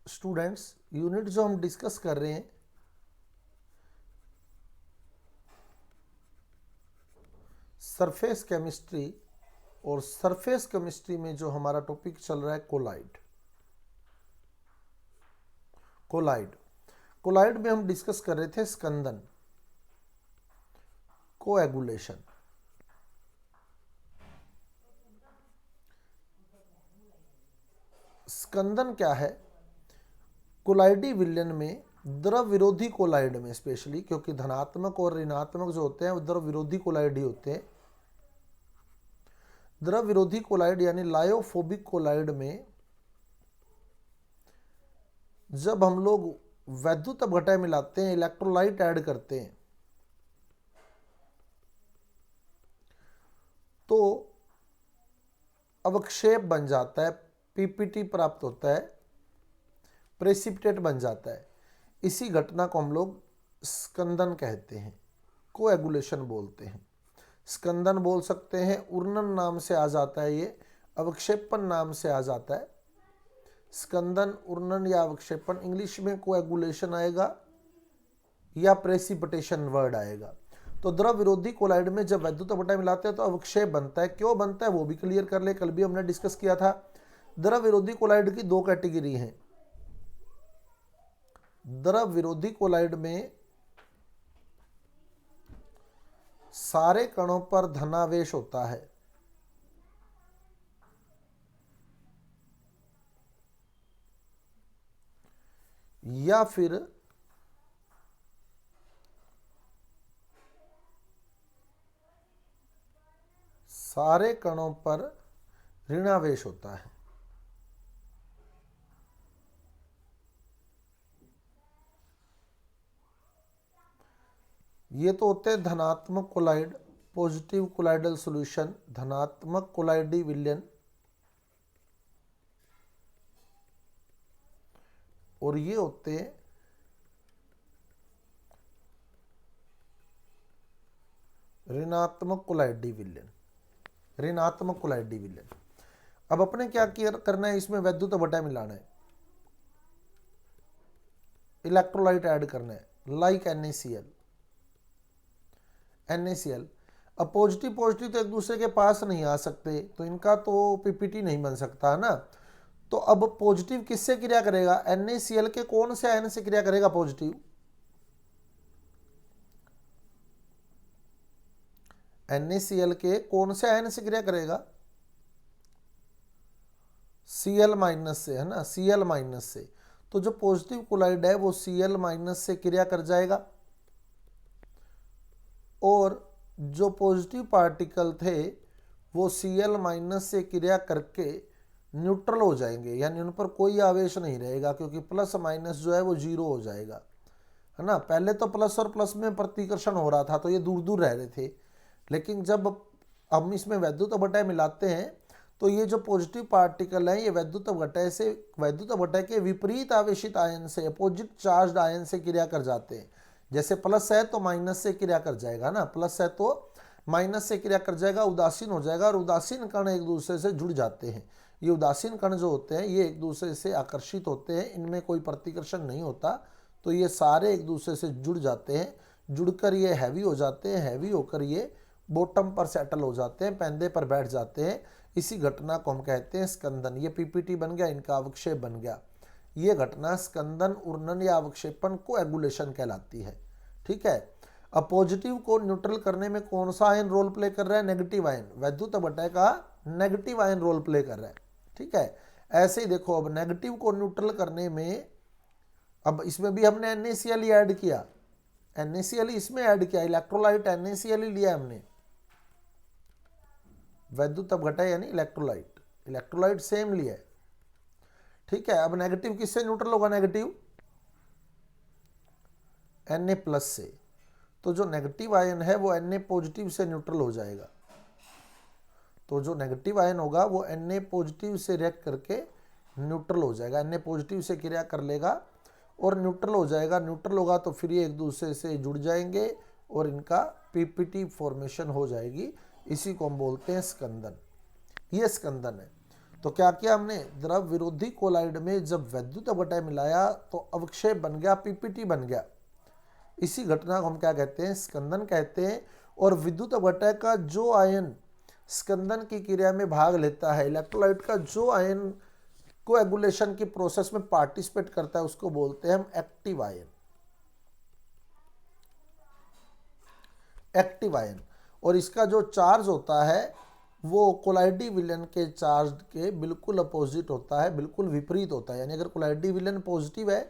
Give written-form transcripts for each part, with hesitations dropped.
Students, unit जो हम discuss कर रहे हैं सरफेस केमिस्ट्री, और सरफेस केमिस्ट्री में जो हमारा टॉपिक चल रहा है कोलाइड। कोलाइड में हम डिस्कस कर रहे थे स्कंदन, कोएगुलेशन। स्कंदन क्या है? कोलाइडी विलयन में द्रव विरोधी कोलाइड में स्पेशली, क्योंकि धनात्मक और ऋणात्मक जो होते हैं वो द्रव विरोधी कोलाइड ही होते हैं। द्रव विरोधी कोलाइड यानी लायोफोबिक कोलाइड में जब हम लोग वैद्युत अपघटय मिलाते हैं, इलेक्ट्रोलाइट ऐड करते हैं, तो अवक्षेप बन जाता है, पीपीटी प्राप्त होता है, प्रेसिपिटेट बन जाता है। इसी घटना को हम लोग स्कंदन कहते हैं, कोएगुलेशन बोलते हैं। स्कंदन बोल सकते हैं, उर्णन नाम से आ जाता है, ये अवक्षेपण नाम से आ जाता है। स्कंदन, उर्णन या अवक्षेपण, इंग्लिश में कोएगुलेशन आएगा या प्रेसिपिटेशन वर्ड आएगा। तो द्रव विरोधी कोलाइड में जब वैद्युत अपघटय मिलाते हैं तो अवक्षेप बनता है। क्यों बनता है वो भी क्लियर कर ले, कल भी हमने डिस्कस किया था। द्रव विरोधी कोलाइड की दो कैटेगरी हैं। द्रव विरोधी कोलाइड में सारे कणों पर धनावेश होता है, या फिर सारे कणों पर ऋणावेश होता है। ये तो होते हैं धनात्मक कोलाइड, पॉजिटिव कोलाइडल सॉल्यूशन, धनात्मक कोलाइडी विलयन। और ये होते हैं ऋणात्मक कोलाइडी विलयन, ऋणात्मक कोलाइडी विलयन। अब अपने क्या करना है, इसमें वैद्युत अपघटय मिलाना है, इलेक्ट्रोलाइट ऐड करना है, लाइक NaCl। अब पॉजिटिव पॉजिटिव तो एक दूसरे के पास नहीं आ सकते, तो इनका तो पीपीटी नहीं बन सकता है ना। तो अब पॉजिटिव किससे क्रिया करेगा? NaCl के कौन से आयन से क्रिया करेगा पॉजिटिव? NaCl के कौन से आयन से क्रिया करेगा? Cl- से, है ना, Cl- से। तो जो पॉजिटिव कोलाइड है वो Cl- से क्रिया कर जाएगा, और जो पॉजिटिव पार्टिकल थे वो Cl- से क्रिया करके न्यूट्रल हो जाएंगे, यानी उन पर कोई आवेश नहीं रहेगा, क्योंकि प्लस माइनस जो है वो जीरो हो जाएगा, है ना। पहले तो प्लस और प्लस में प्रतिकर्षण हो रहा था तो ये दूर दूर रह रहे थे, लेकिन जब हम इसमें वैद्युत अपघटय मिलाते हैं तो ये जो पॉजिटिव पार्टिकल हैं ये वैद्युत अपघटय के विपरीत आवेशित आयन से, अपोजिट चार्ज आयन से क्रिया कर जाते हैं। जैसे प्लस है तो माइनस से क्रिया कर जाएगा ना, प्लस है तो माइनस से क्रिया कर जाएगा, उदासीन हो जाएगा, और उदासीन कण एक दूसरे से जुड़ जाते हैं। ये उदासीन कण जो होते हैं ये एक दूसरे से आकर्षित होते हैं, इनमें कोई प्रतिकर्षण नहीं होता, तो ये सारे एक दूसरे से जुड़ जाते हैं, जुड़कर ये हैवी हो जाते हैं, हैवी होकर ये बॉटम पर सेटल हो जाते हैं, पैंदे पर बैठ जाते हैं। इसी घटना को हम कहते हैं स्कंदन। ये पीपीटी बन गया, इनका अवक्षेप बन गया। ये घटना स्कंदन, उर्णन या अवक्षेपण को एगुलेशन कहलाती है। ठीक है। अब पॉजिटिव को न्यूट्रल करने में कौन सा आयन रोल प्ले कर रहा है? नेगेटिव आयन, वैद्युत अपघटय का नेगेटिव आयन रोल प्ले कर रहा है। ठीक है। ऐसे ही देखो, अब नेगेटिव को न्यूट्रल करने में, अब इसमें भी हमने NaCl ऐड किया, NaCl इसमें ऐड किया, इलेक्ट्रोलाइट NaCl ही लिया हमने, वैद्युत अपघटय यानी इलेक्ट्रोलाइट, इलेक्ट्रोलाइट सेम लिया है। ठीक है। अब नेगेटिव किससे न्यूट्रल होगा? नेगेटिव Na+ से। तो जो नेगेटिव आयन है वो Na पॉजिटिव से न्यूट्रल हो जाएगा। तो जो नेगेटिव आयन होगा वो Na पॉजिटिव से रिएक्ट करके न्यूट्रल हो जाएगा, Na पॉजिटिव से क्रिया कर लेगा और न्यूट्रल हो जाएगा। न्यूट्रल होगा तो फिर ये एक दूसरे से जुड़ जाएंगे और इनका पीपीटी फॉर्मेशन हो जाएगी। इसी को हम बोलते हैं स्कंदन। ये स्कंदन है। तो क्या किया हमने, द्रव विरोधी कोलाइड में जब वैद्युत अपघटय मिलाया तो अवक्षेप बन गया, पीपीटी बन गया। इसी घटना को हम क्या कहते हैं, स्कंदन कहते हैं। और विद्युत अपघटय का जो आयन स्कंदन की क्रिया में भाग लेता है, इलेक्ट्रोलाइट का जो आयन कोएगुलेशन की प्रोसेस में पार्टिसिपेट करता है, उसको बोलते हैं हम एक्टिव आयन। Active ion. और इसका जो चार्ज होता है वो कोलाइडी विलयन के चार्ज के बिल्कुल अपोजिट होता है, बिल्कुल विपरीत होता है। यानी अगर कोलाइडी विलयन पॉजिटिव है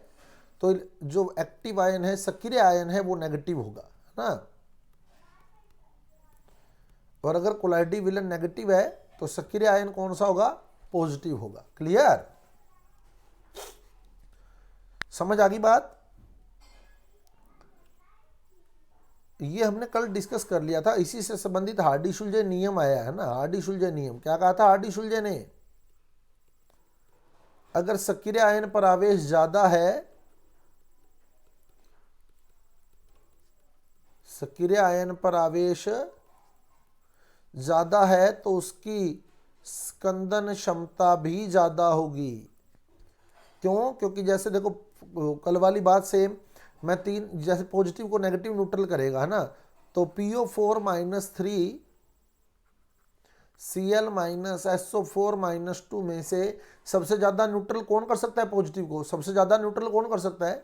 तो जो एक्टिव आयन है, सक्रिय आयन है, वो नेगेटिव होगा, है ना। और अगर कोलाइडी विलयन नेगेटिव है तो सक्रिय आयन कौन सा होगा, पॉजिटिव होगा। क्लियर, समझ आ गई बात। ये हमने कल डिस्कस कर लिया था, इसी से संबंधित हार्डी-शुल्जे नियम आया है ना। हार्डी-शुल्जे नियम क्या कहा था हार्डी-शुल्जे ने, अगर सक्रिय आयन पर आवेश ज्यादा है, सक्रिय आयन पर आवेश ज्यादा है तो उसकी स्कंदन क्षमता भी ज्यादा होगी। क्यों, क्योंकि जैसे देखो कल वाली बात से मैं तीन, जैसे पॉजिटिव को नेगेटिव न्यूट्रल करेगा, है ना, तो PO4 - 3 Cl - SO4 - 2 में से सबसे ज्यादा न्यूट्रल कौन कर सकता है, पॉजिटिव को सबसे ज्यादा न्यूट्रल कौन कर सकता है,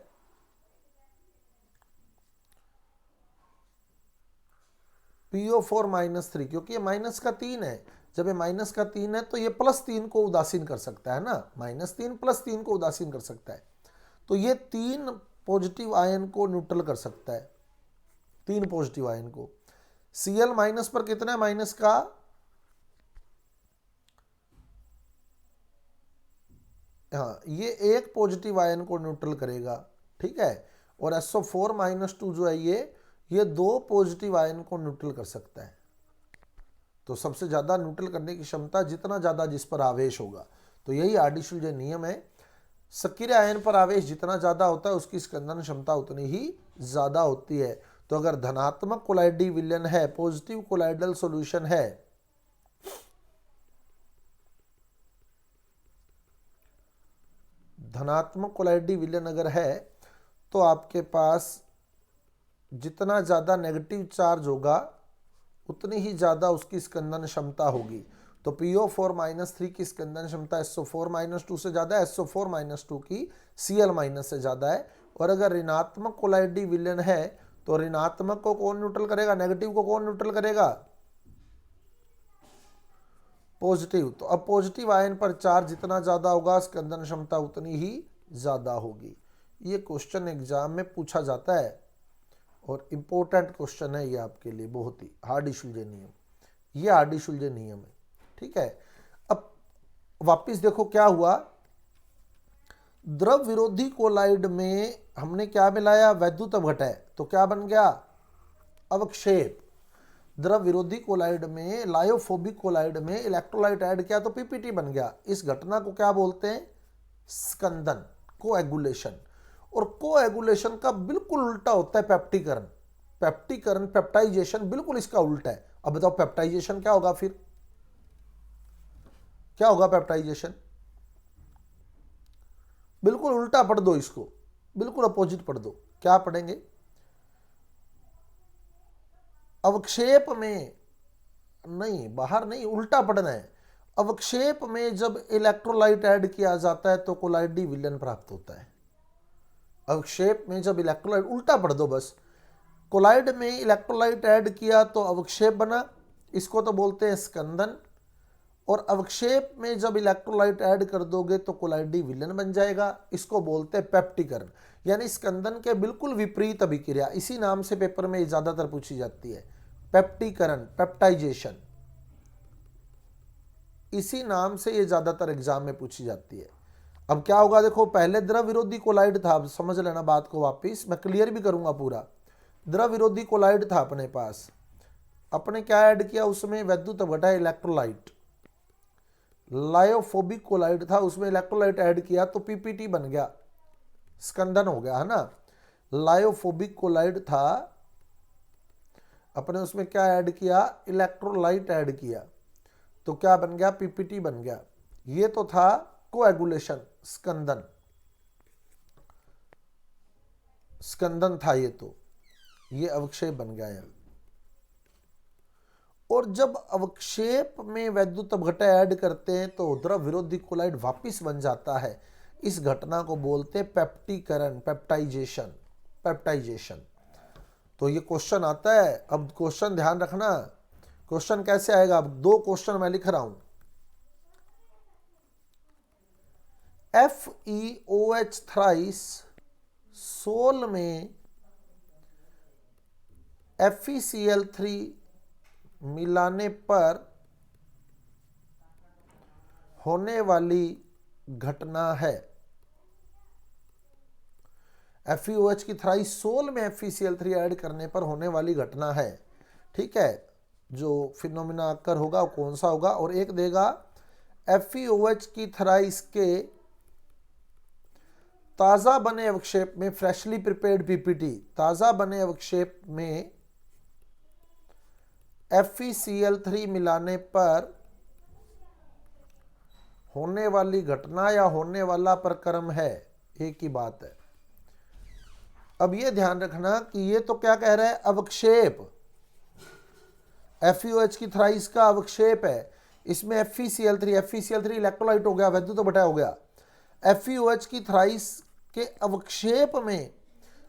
PO4 - 3, क्योंकि ये माइनस का 3 है। जब ये माइनस का 3 है तो ये +3 को उदासीन कर सकता है ना, -3 +3 को उदासीन कर सकता है। तो ये 3 पॉजिटिव आयन को न्यूट्रल कर सकता है, 3 पॉजिटिव आयन को। Cl माइनस पर कितना है, माइनस का, हाँ, ये एक पॉजिटिव आयन को न्यूट्रल करेगा, ठीक है। और SO4 - 2 जो है ये 2 पॉजिटिव आयन को न्यूट्रल कर सकता है। तो सबसे ज्यादा न्यूट्रल करने की क्षमता, जितना ज्यादा जिस पर आवेश होगा। तो यही हार्डी-शुल्जे नियम है, सक्रिय आयन पर आवेश जितना ज्यादा होता है उसकी स्कंदन क्षमता उतनी ही ज्यादा होती है। तो अगर धनात्मक कोलाइडी विलयन है, पॉजिटिव कोलाइडल सॉल्यूशन है, धनात्मक कोलाइडी विलयन अगर है तो आपके पास जितना ज्यादा नेगेटिव चार्ज होगा उतनी ही ज्यादा उसकी स्कंदन क्षमता होगी। तो PO4 - 3 की स्कंदन क्षमता SO4 - 2 से ज्यादा है, SO4 - 2 की Cl- से ज्यादा है। और अगर ऋणात्मक कोलाइडी विलयन है तो ऋणात्मक को कौन न्यूट्रल करेगा, नेगेटिव को कौन न्यूट्रल करेगा, पॉजिटिव। तो अब पॉजिटिव आयन पर चार्ज जितना ज्यादा होगा स्कंदन क्षमता उतनी ही ज्यादा होगी। ये क्वेश्चन एग्जाम में पूछा जाता है और इंपॉर्टेंट क्वेश्चन है ये आपके लिए, बहुत ही हार्डी-शुल्जे नियम, ये हार्डी-शुल्जे नियम है, ठीक है। अब वापिस देखो क्या हुआ, द्रव विरोधी कोलाइड में हमने क्या मिलाया, वैद्युत अपघटय, तो क्या बन गया, अवक्षेप। द्रव विरोधी कोलाइड में, लायोफोबिक कोलाइड में इलेक्ट्रोलाइट ऐड किया तो पीपीटी बन गया। इस घटना को क्या बोलते हैं, स्कंदन, कोएगुलेशन। और कोएगुलेशन का बिल्कुल उल्टा होता है पेप्टीकरण। पेप्टीकरण, पेप्टाइजेशन बिल्कुल इसका उल्टा है। अब बताओ पेप्टाइजेशन क्या होगा, फिर क्या होगा पेप्टाइजेशन, बिल्कुल उल्टा पढ़ दो इसको, बिल्कुल अपोजिट पढ़ दो। क्या पढ़ेंगे, अवक्षेप में नहीं, बाहर नहीं, उल्टा पढ़ना है। अवक्षेप में जब इलेक्ट्रोलाइट ऐड किया जाता है तो कोलाइडी विलयन प्राप्त होता है। अवक्षेप में जब इलेक्ट्रोलाइट, उल्टा पढ़ दो बस, कोलाइड में इलेक्ट्रोलाइट ऐड किया तो अवक्षेप बना, इसको तो बोलते हैं स्कंदन। और अवक्षेप में जब इलेक्ट्रोलाइट ऐड कर दोगे तो कोलाइडी विलयन बन जाएगा, इसको बोलते हैं पेप्टीकरण। यानी स्कंदन के बिल्कुल विपरीत अभिक्रिया, इसी नाम से पेपर में ज्यादातर पूछी जाती है, पेप्टीकरण, पेप्टाइजेशन, इसी नाम से ये ज्यादातर एग्जाम में पूछी जाती है। अब क्या होगा देखो, पहले द्रव विरोधी कोलाइड था, समझ लेना बात को वापिस, मैं क्लियर भी करूंगा पूरा। द्रव विरोधी कोलाइड था अपने पास, अपने क्या ऐड किया उसमें, वैद्युत अपघटय, इलेक्ट्रोलाइट। लायोफोबिक कोलाइड था, उसमें इलेक्ट्रोलाइट ऐड किया तो पीपीटी बन गया, स्कंदन हो गया, है ना। लायोफोबिक कोलाइड था, अपने उसमें क्या ऐड किया, इलेक्ट्रोलाइट ऐड किया तो क्या बन गया, पीपीटी बन गया। ये तो था कोएगुलेशन, स्कंदन, स्कंदन था ये अवक्षेप बन गया यहाँ। और जब अवक्षेप में वैद्युत अपघटय ऐड करते हैं तो द्रव विरोधी कोलाइड वापिस बन जाता है। इस घटना को बोलते हैं पेप्टीकरण, पेप्टाइजेशन, पेप्टाइजेशन। तो ये क्वेश्चन आता है। अब क्वेश्चन ध्यान रखना, क्वेश्चन कैसे आएगा। अब दो क्वेश्चन मैं लिख रहा हूं। FeOH थ्राइस सोल में FeCl3 मिलाने पर होने वाली घटना है। FeOH की थ्राइस सोल में FeCl3 ऐड करने पर होने वाली घटना है। ठीक है, जो फिनोमिना अक्कर होगा वो कौन सा होगा। और एक देगा FeOH की थ्राइस के ताजा बने अवक्षेप में, फ्रेशली प्रिपेयर्ड पीपीटी, ताजा बने अवक्षेप में FeCl3 मिलाने पर होने वाली घटना या होने वाला प्रक्रम है, एक ही बात है। अब ये ध्यान रखना कि ये तो क्या कह रहा है, अवक्षेप, FeOH की थ्राइस का अवक्षेप है। इसमें FeCl3 इलेक्ट्रोलाइट हो गया, वैद्युत अपघटय हो गया। FeOH की थ्राइस के अवक्षेप में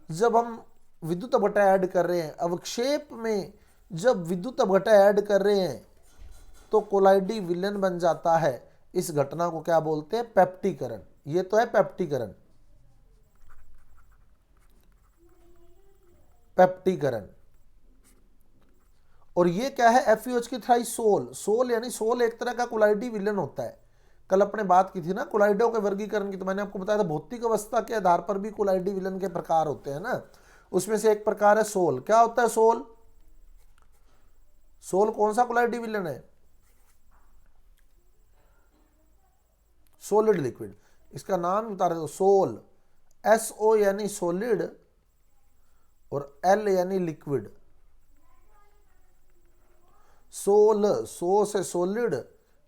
जब हम विद्युत अपघटय ऐड कर रहे हैं, अवक्षेप में जब विद्युत अपघटय ऐड कर रहे हैं तो कोलाइडी विलयन बन जाता है। इस घटना को क्या बोलते हैं, पेप्टीकरण। ये तो है पेप्टीकरण, पेप्टीकरण। और ये क्या है, FeOH की थ्राइस सोल, सोल यानी सोल एक तरह का कोलाइडी विलयन होता है। कल अपने बात की थी ना कोलाइडों के वर्गीकरण की, तो मैंने आपको बताया था भौतिक अवस्था के आधार पर भी कोलाइडी विलयन के प्रकार होते हैं ना। उसमें से एक प्रकार है सोल। क्या होता है सोल, सोल कौन सा कोलाइडी विलयन है, सॉलिड लिक्विड। इसका नाम बता रहे हो सोल, SO यानी सॉलिड और L यानी लिक्विड। सोल, सो से सॉलिड,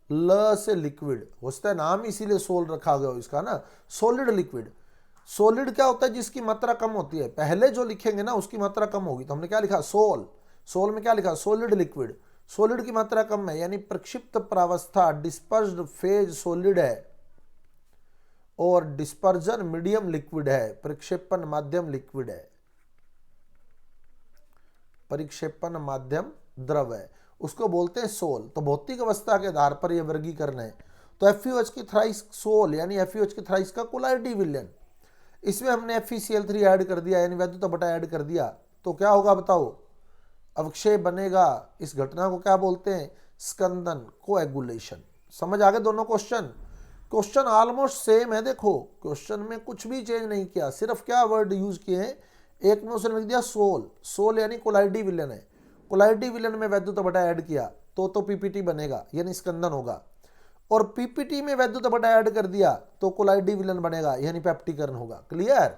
ल से लिक्विड, होता है नाम इसीलिए सोल रखा गया इसका ना, सॉलिड लिक्विड। सॉलिड क्या होता है, जिसकी मात्रा कम होती है। पहले जो लिखेंगे ना उसकी मात्रा कम होगी, तो हमने क्या लिखा, सोल। सोल में क्या लिखा, सॉलिड लिक्विड। सॉलिड की मात्रा कम है यानी प्रक्षिप्त प्रावस्था, डिस्पर्स्ड फेज सॉलिड है, और डिस्पर्जन मीडियम लिक्विड है, प्रक्षेपण माध्यम लिक्विड है, परिक्षेपण माध्यम द्रव है, उसको बोलते हैं सोल। तो भौतिक अवस्था के आधार पर यह वर्गीकरण है। तो FeOH की थ्राइस सोल यानी FeOH की थ्राइस का कोलाइडी विलयन, इसमें हमने FeCl3 ऐड कर दिया यानी वैद्युत अपघटय ऐड कर दिया, तो क्या होगा बताओ, अवक्षेप बनेगा। इस घटना को क्या बोलते हैं, स्कंदन, कोएगुलेशन। समझ आ गए दोनों क्वेश्चन। क्वेश्चन ऑलमोस्ट सेम है, देखो क्वेश्चन में कुछ भी चेंज नहीं किया, सिर्फ क्या वर्ड यूज किए हैं, एक में उसने लिख दिया सोल, सोल यानी कोलाइडी विलयन है, कोलाइडी विलयन में वैद्युत अपघटय ऐड किया तो पीपीटी बनेगा यानी स्कंदन होगा, और पीपीटी में वैद्युत अपघटय ऐड कर दिया तो कोलाइडी विलयन बनेगा यानी पेप्टीकरण होगा। क्लियर,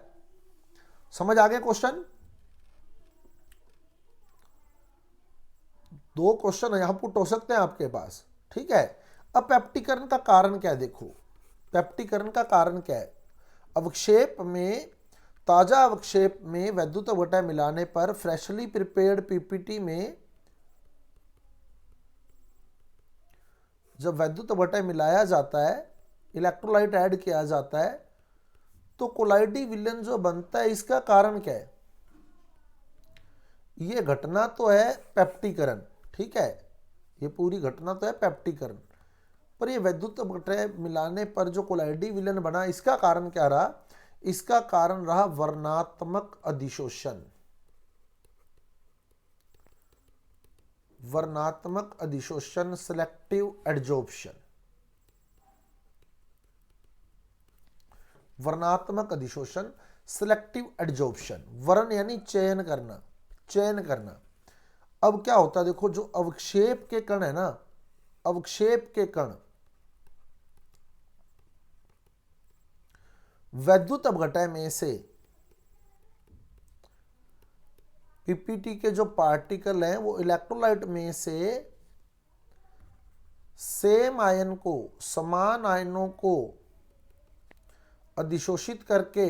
समझ आ गया क्वेश्चन। दो क्वेश्चन यहां पुट हो सकते हैं आपके पास, ठीक है। अब पेप्टीकरण का कारण क्या है, देखो पेप्टीकरण का कारण क्या है, अवक्षेप में, ताजा अवक्षेप में वैद्युत अपघटय मिलाने पर फ्रेशली प्रिपेयर्ड पीपीटी में जब वैद्युत अपघटय मिलाया जाता है, इलेक्ट्रोलाइट ऐड किया जाता है, तो कोलाइडी विलयन जो बनता है, इसका कारण क्या है, ये घटना तो है पेप्टीकरण, ठीक है, ये पूरी घटना तो है पेप्टीकरण, पर ये वैद्युत अपघटय मिलाने पर जो कोलाइडी विलयन बना, इसका कारण क्या रहा, इसका कारण रहा वर्णात्मक अधिशोषण, वर्णात्मक अधिशोषण, सिलेक्टिव एडजॉर्प्शन, वर्णात्मक अधिशोषण, सिलेक्टिव एडजॉर्प्शन। वर्ण यानी चयन करना, चयन करना। अब क्या होता है, देखो जो अवक्षेप के कण है ना, अवक्षेप के कण वैद्युत अपघटय में से पीपीटी के जो पार्टिकल हैं वो इलेक्ट्रोलाइट में से सेम आयन को, समान आयनों को अधिशोषित करके,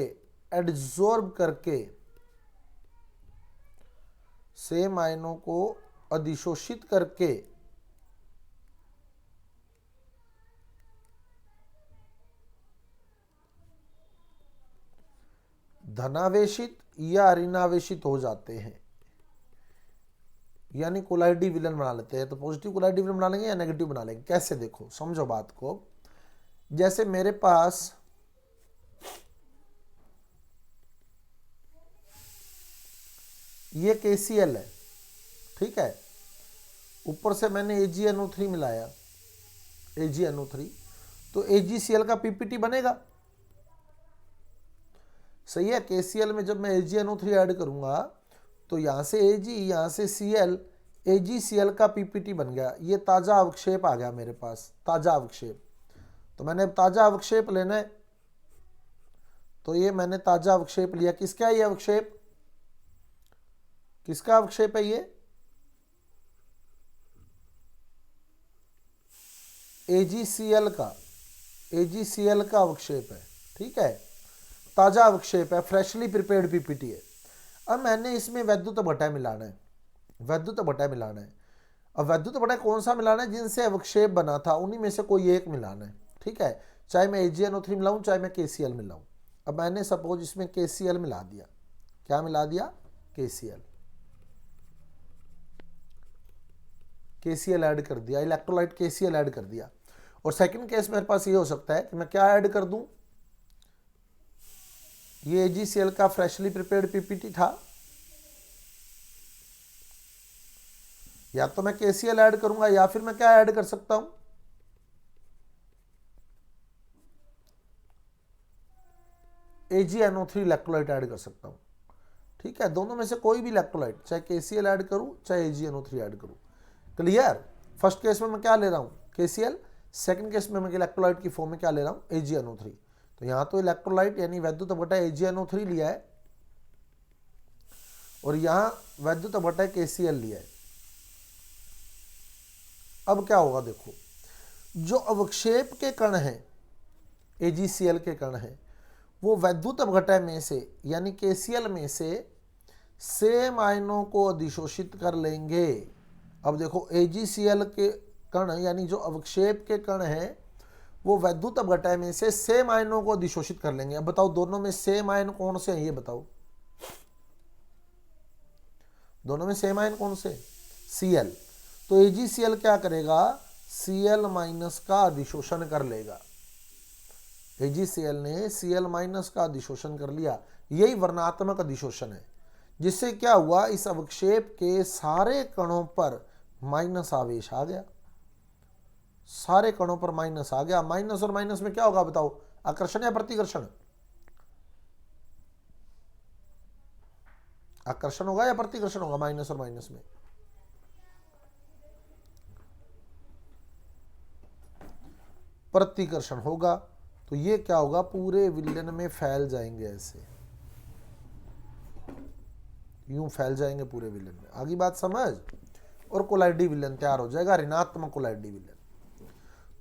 एड्सॉर्ब करके, सेम आयनों को अधिशोषित करके धनावेशित या ऋणावेशित हो जाते हैं, यानी कोलाइडी विलन बना लेते हैं। तो पॉजिटिव कोलाइडी विलन बना लेंगे या नेगेटिव बना लेंगे, कैसे? देखो समझो बात को। जैसे मेरे पास ये KCl है, ठीक है, ऊपर से मैंने AgNO3 मिलाया, AgNO3, तो AgCl का PPT बनेगा, सही है। KCl में जब मैं AgNO3 ऐड करूंगा तो यहां से Ag, यहां से Cl, AgCl का PPT बन गया। ये ताजा अवक्षेप आ गया मेरे पास, ताजा अवक्षेप। तो मैंने ताजा अवक्षेप लेना है, तो ये मैंने ताजा अवक्षेप लिया। किसका है ये अवक्षेप? किसका अवक्षेप है ये? AgCl का, AgCl का अवक्षेप है, ठीक है, ताजा अवक्षेप है, फ्रेशली प्रिपेयर्ड PPT है। अब मैंने इसमें वैद्युत बटा मिलाना है, वैद्युत बटा मिलाना है। अब वैद्युत बटा कौन सा मिलाना है? जिनसे अवक्षेप बना था उन्हीं में से कोई एक मिलाना है, ठीक है। चाहे मैं AgNO3 मिलाऊं, चाहे मैं KCl मिलाऊं। अब मैंने सपोज इसमें KCl मिला दिया। क्या मिला दिया? KCl, KCl ऐड कर दिया, इलेक्ट्रोलाइट KCl ऐड कर दिया। और सेकंड केस मेरे पास ये हो सकता है कि मैं क्या ऐड कर दूं, ये AgCl का फ्रेशली प्रिपेयर्ड PPT था, या तो मैं KCl ऐड करूंगा या फिर मैं क्या ऐड कर सकता हूं, AgNO3 इलेक्ट्रोलाइट ऐड कर सकता हूं, ठीक है। दोनों में से कोई भी इलेक्ट्रोलाइट, चाहे KCl ऐड करूं चाहे AgNO3 ऐड करूं। क्लियर? फर्स्ट केस में मैं क्या ले रहा हूं? KCl। सेकंड केस में मैं इलेक्ट्रोलाइट की फॉर्म में क्या ले रहा हूं? AgNO3। तो यहां तो इलेक्ट्रोलाइट यानी वैद्युत बटा AgNO3 लिया है और यहां वैद्युत बटा KCl लिया है। अब क्या होगा देखो, जो अवक्षेप के कण हैं, AgCl के कण हैं, वो वैद्युत अपघटय में से यानी KCl में से सेम आयनों को अधिशोषित कर लेंगे। अब देखो AgCl के कण यानी जो अवक्षेप के कण हैं वो वैद्युत अपघटय में से सेम आयनों को अधिशोषित कर लेंगे। अब बताओ दोनों में सेम आयन कौन से हैं, ये बताओ, दोनों में सेम आयन कौन से? Cl। तो AgCl क्या करेगा? Cl माइनस का अधिशोषण कर लेगा। AgCl ने Cl माइनस का अधिशोषण कर लिया, यही वर्णात्मक अधिशोषण है, जिससे क्या हुआ, इस अवक्षेप के सारे कणों पर माइनस आवेश आ गया, सारे कणों पर माइनस आ गया। माइनस और माइनस में क्या होगा बताओ, आकर्षण या प्रतिकर्षण? आकर्षण होगा या प्रतिकर्षण होगा माइनस और माइनस में? प्रतिकर्षण होगा। तो ये क्या होगा, पूरे विलयन में फैल जाएंगे, ऐसे यूं फैल जाएंगे पूरे विलयन में। आगे बात समझ? और कोलाइडी विलयन तैयार हो जाएगा, ऋणात्मक कोलाइडी विलयन।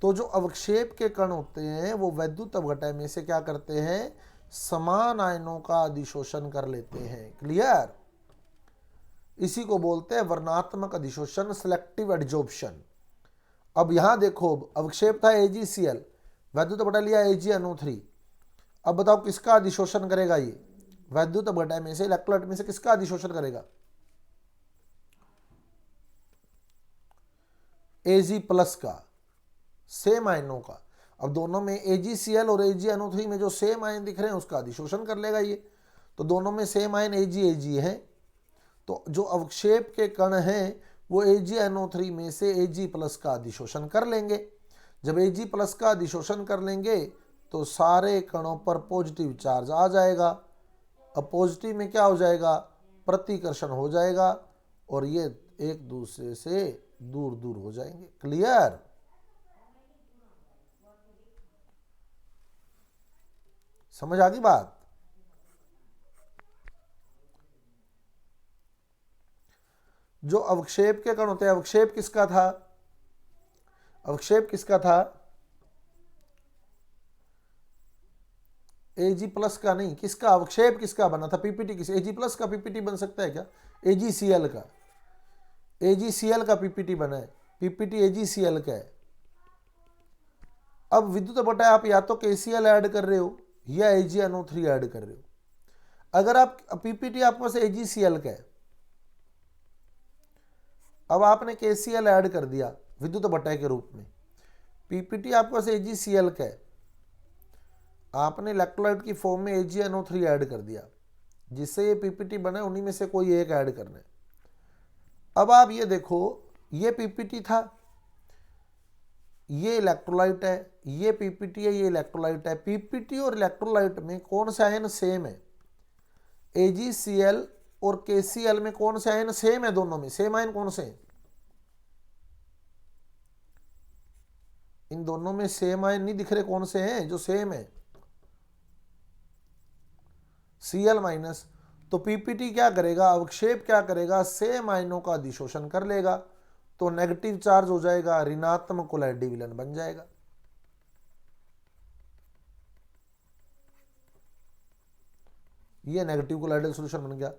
तो जो अवक्षेप के कण होते हैं वो वैद्युत अपघटय में से क्या करते हैं, समान आयनों का अधिशोषण कर लेते हैं। क्लियर? इसी को बोलते हैं वर्णात्मक अधिशोषण, सिलेक्टिव एडजॉर्प्शन। अब यहां देखो, अवक्षेप था AgCl, वैद्युत अपघटय लिया AgNO3। अब बताओ किसका अधिशोषण करेगा ये? वैद्युत अपघटय में से, इलेक्ट्रोलाइट में से किसका अधिशोषण करेगा? Ag+ का, सेम आयनों का। अब दोनों में AgCl और AgNO3 में जो सेम आयन दिख रहे हैं उसका अधिशोषण कर लेगा ये। तो दोनों में सेम आयन Ag है, तो जो अवक्षेप के कण हैं वो AgNO3 में से Ag+ का अधिशोषण कर लेंगे। जब Ag+ का अधिशोषण कर लेंगे तो सारे कणों पर पॉजिटिव चार्ज आ जाएगा। अब पॉजिटिव में क्या हो जाएगा, प्रतिकर्षण हो जाएगा और ये एक दूसरे से दूर दूर हो जाएंगे। क्लियर? समझ आ गई बात? जो अवक्षेप के कण होते हैं, अवक्षेप किसका था? अवक्षेप किसका था? Ag प्लस का नहीं, किसका अवक्षेप किसका बना था? पीपीटी किस? Ag प्लस का पीपीटी बन सकता है क्या? AgCl का, AgCl का पीपीटी बना है, पीपीटी AgCl का है। अब विद्युत बटा आप या तो KCl ऐड कर रहे हो या AgNO3 ऐड कर रहे हो। अगर आप पीपीटी आपके पास AgCl का है, अब आपने KCl ऐड कर दिया विद्युत बटा के रूप में, पीपीटी आपके पास AgCl का है, आपने इलेक्ट्रोलाइट की फॉर्म में AgNO3 ऐड कर दिया, जिससे ये पीपीटी बने, उन्हीं में से कोई एक ऐड करना है। अब आप ये देखो, ये पीपीटी था, ये इलेक्ट्रोलाइट है, ये पीपीटी है, ये इलेक्ट्रोलाइट है। पीपीटी और इलेक्ट्रोलाइट में कौन सा आयन सेम है? AgCl और KCl में कौन से आयन सेम है? दोनों में सेम आयन कौन से हैं? इन दोनों में सेम आयन नहीं दिख रहे, कौन से हैं जो सेम है? Cl minus. तो पीपीटी क्या करेगा? अवक्षेप क्या करेगा? सेम आयनों का अधिशोषण कर लेगा, तो नेगेटिव चार्ज हो जाएगा, ऋणात्मक कोलाइडी विलन बन जाएगा। ये नेगेटिव कोलाइडल सॉल्यूशन बन गया।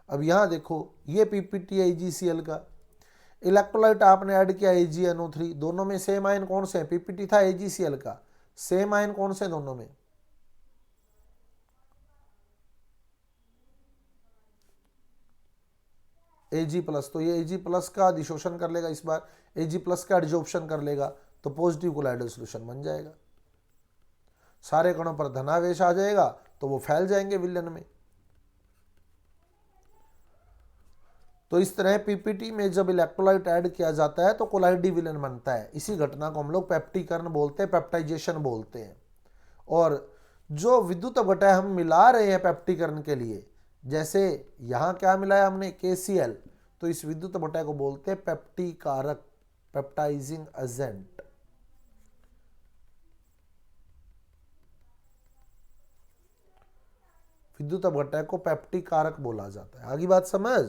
अब यहां देखो, ये पीपीटी AgCl का, इलेक्ट्रोलाइट आपने ऐड किया AgNO3, दोनों में सेम आयन कौन से हैं? पीपीटी था AgCl का, सेम आयन कौन से दोनों में? Ag plus. तो ये Ag प्लस का अधिशोषण कर लेगा, इस बार Ag प्लस का एडजॉर्प्शन कर लेगा, तो पॉजिटिव कोलाइडल सॉल्यूशन बन जाएगा। सारे कणों पर धनावेश आ जाएगा, तो वो फैल जाएंगे विलयन में। तो इस तरह पीपीटी में जब इलेक्ट्रोलाइट ऐड किया जाता है तो कोलाइडी विलन बनता है। इसी घटना को हम लोग पेप्टीकरण बोलते हैं, पेप्टाइजेशन बोलते हैं। और जो विद्युत अपघटय हम मिला रहे हैं पेप्टीकरण के लिए, जैसे यहां क्या मिलाया हमने? KCl, तो इस विद्युत अपघटय को बोलते हैं पेप्टीकारक, पेप्टाइजिंग एजेंट। विद्युत अपघटय को पेप्टीकारक बोला जाता है। आगे बात समझ?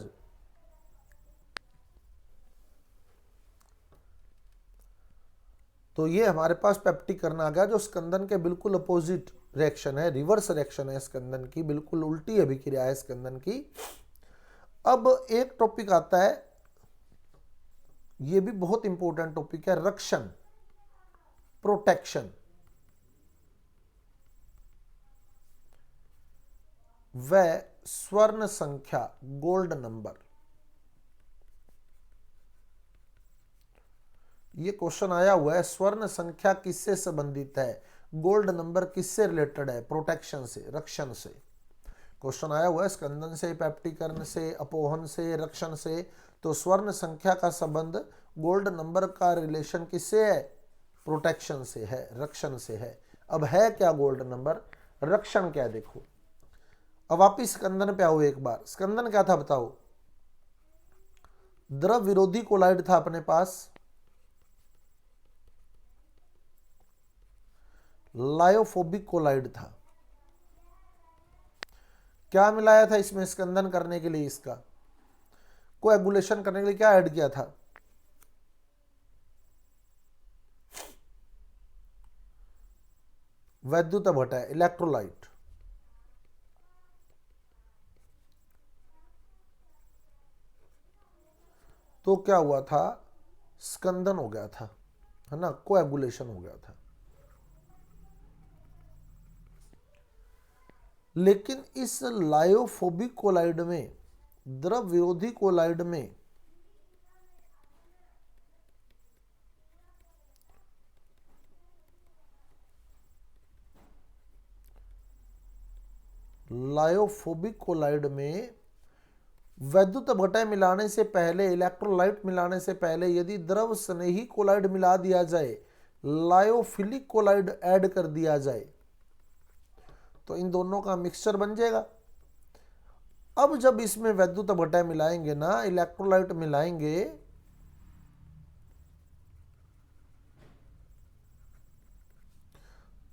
तो ये हमारे पास पेप्टीकरण आ गया, जो स्कंदन के बिल्कुल अपोजिट रिएक्शन है, रिवर्स रिएक्शन है स्कंदन की, बिल्कुल उल्टी अभिक्रिया है स्कंदन की। अब एक टॉपिक आता है, ये भी बहुत इंपॉर्टेंट टॉपिक है, रक्षण, प्रोटेक्शन। वह स्वर्ण संख्या, गोल्ड नंबर। ये क्वेश्चन आया हुआ है, स्वर्ण संख्या किससे संबंधित है? गोल्ड नंबर किससे रिलेटेड है? प्रोटेक्शन से, रक्षण से। क्वेश्चन आया हुआ है स्कंदन से, पेप्टीकरण से, अपोहन से, रक्षण से। तो स्वर्ण संख्या का संबंध गोल्ड नंबर का रिलेशन किससे है? प्रोटेक्शन से है, रक्षण से है। अब है क्या गोल्ड नंबर? रक्षण क्या? देखो, अब वापिस स्कंदन पे आओ एक बार। स्कंदन क्या था बताओ? द्रव विरोधी कोलाइड था अपने पास, लायोफोबिक कोलाइड था। क्या मिलाया था इसमें स्कंदन करने के लिए? इसका कोएगुलेशन करने के लिए क्या ऐड किया था? वैद्युत अपघटय, इलेक्ट्रोलाइट। तो क्या हुआ था? स्कंदन हो गया था, है ना, कोएगुलेशन हो गया था। लेकिन इस लायोफोबिक कोलाइड में, द्रव विरोधी कोलाइड में, लायोफोबिक कोलाइड में वैद्युत अपघटय मिलाने से पहले, इलेक्ट्रोलाइट मिलाने से पहले यदि द्रव स्नेही कोलाइड मिला दिया जाए, लायोफिलिक कोलाइड ऐड कर दिया जाए, तो इन दोनों का मिक्सचर बन जाएगा। अब जब इसमें वैद्युत अपघटय मिलाएंगे ना, इलेक्ट्रोलाइट मिलाएंगे,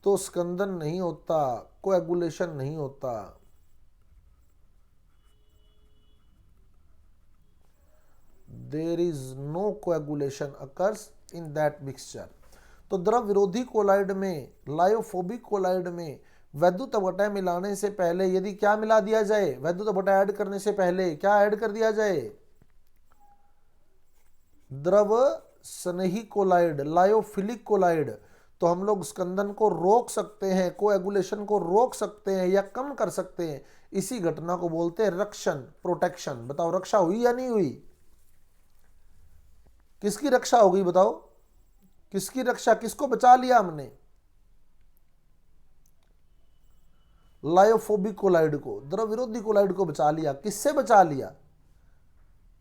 तो स्कंदन नहीं होता, कोएगुलेशन नहीं होता। There is no coagulation occurs in that mixture. तो द्रव विरोधी कोलाइड में, लायोफोबिक कोलाइड में वैद्युत अपघटन मिलाने से पहले यदि क्या मिला दिया जाए, वैद्युत अपघटन ऐड करने से पहले क्या ऐड कर दिया जाए, द्रव स्नेही कोलाइड, लायोफिलिक कोलाइड, तो हम लोग स्कंदन को रोक सकते हैं, कोएगुलेशन को रोक सकते हैं या कम कर सकते हैं। इसी घटना को बोलते हैं रक्षण, प्रोटेक्शन। बताओ रक्षा हुई या नहीं हुई? किसकी रक्षा हो गई बताओ? किसकी रक्षा, किसको बचा लिया हमने? लायोफोबिक कोलाइड को, द्रव विरोधी कोलाइड को बचा लिया। किससे बचा लिया?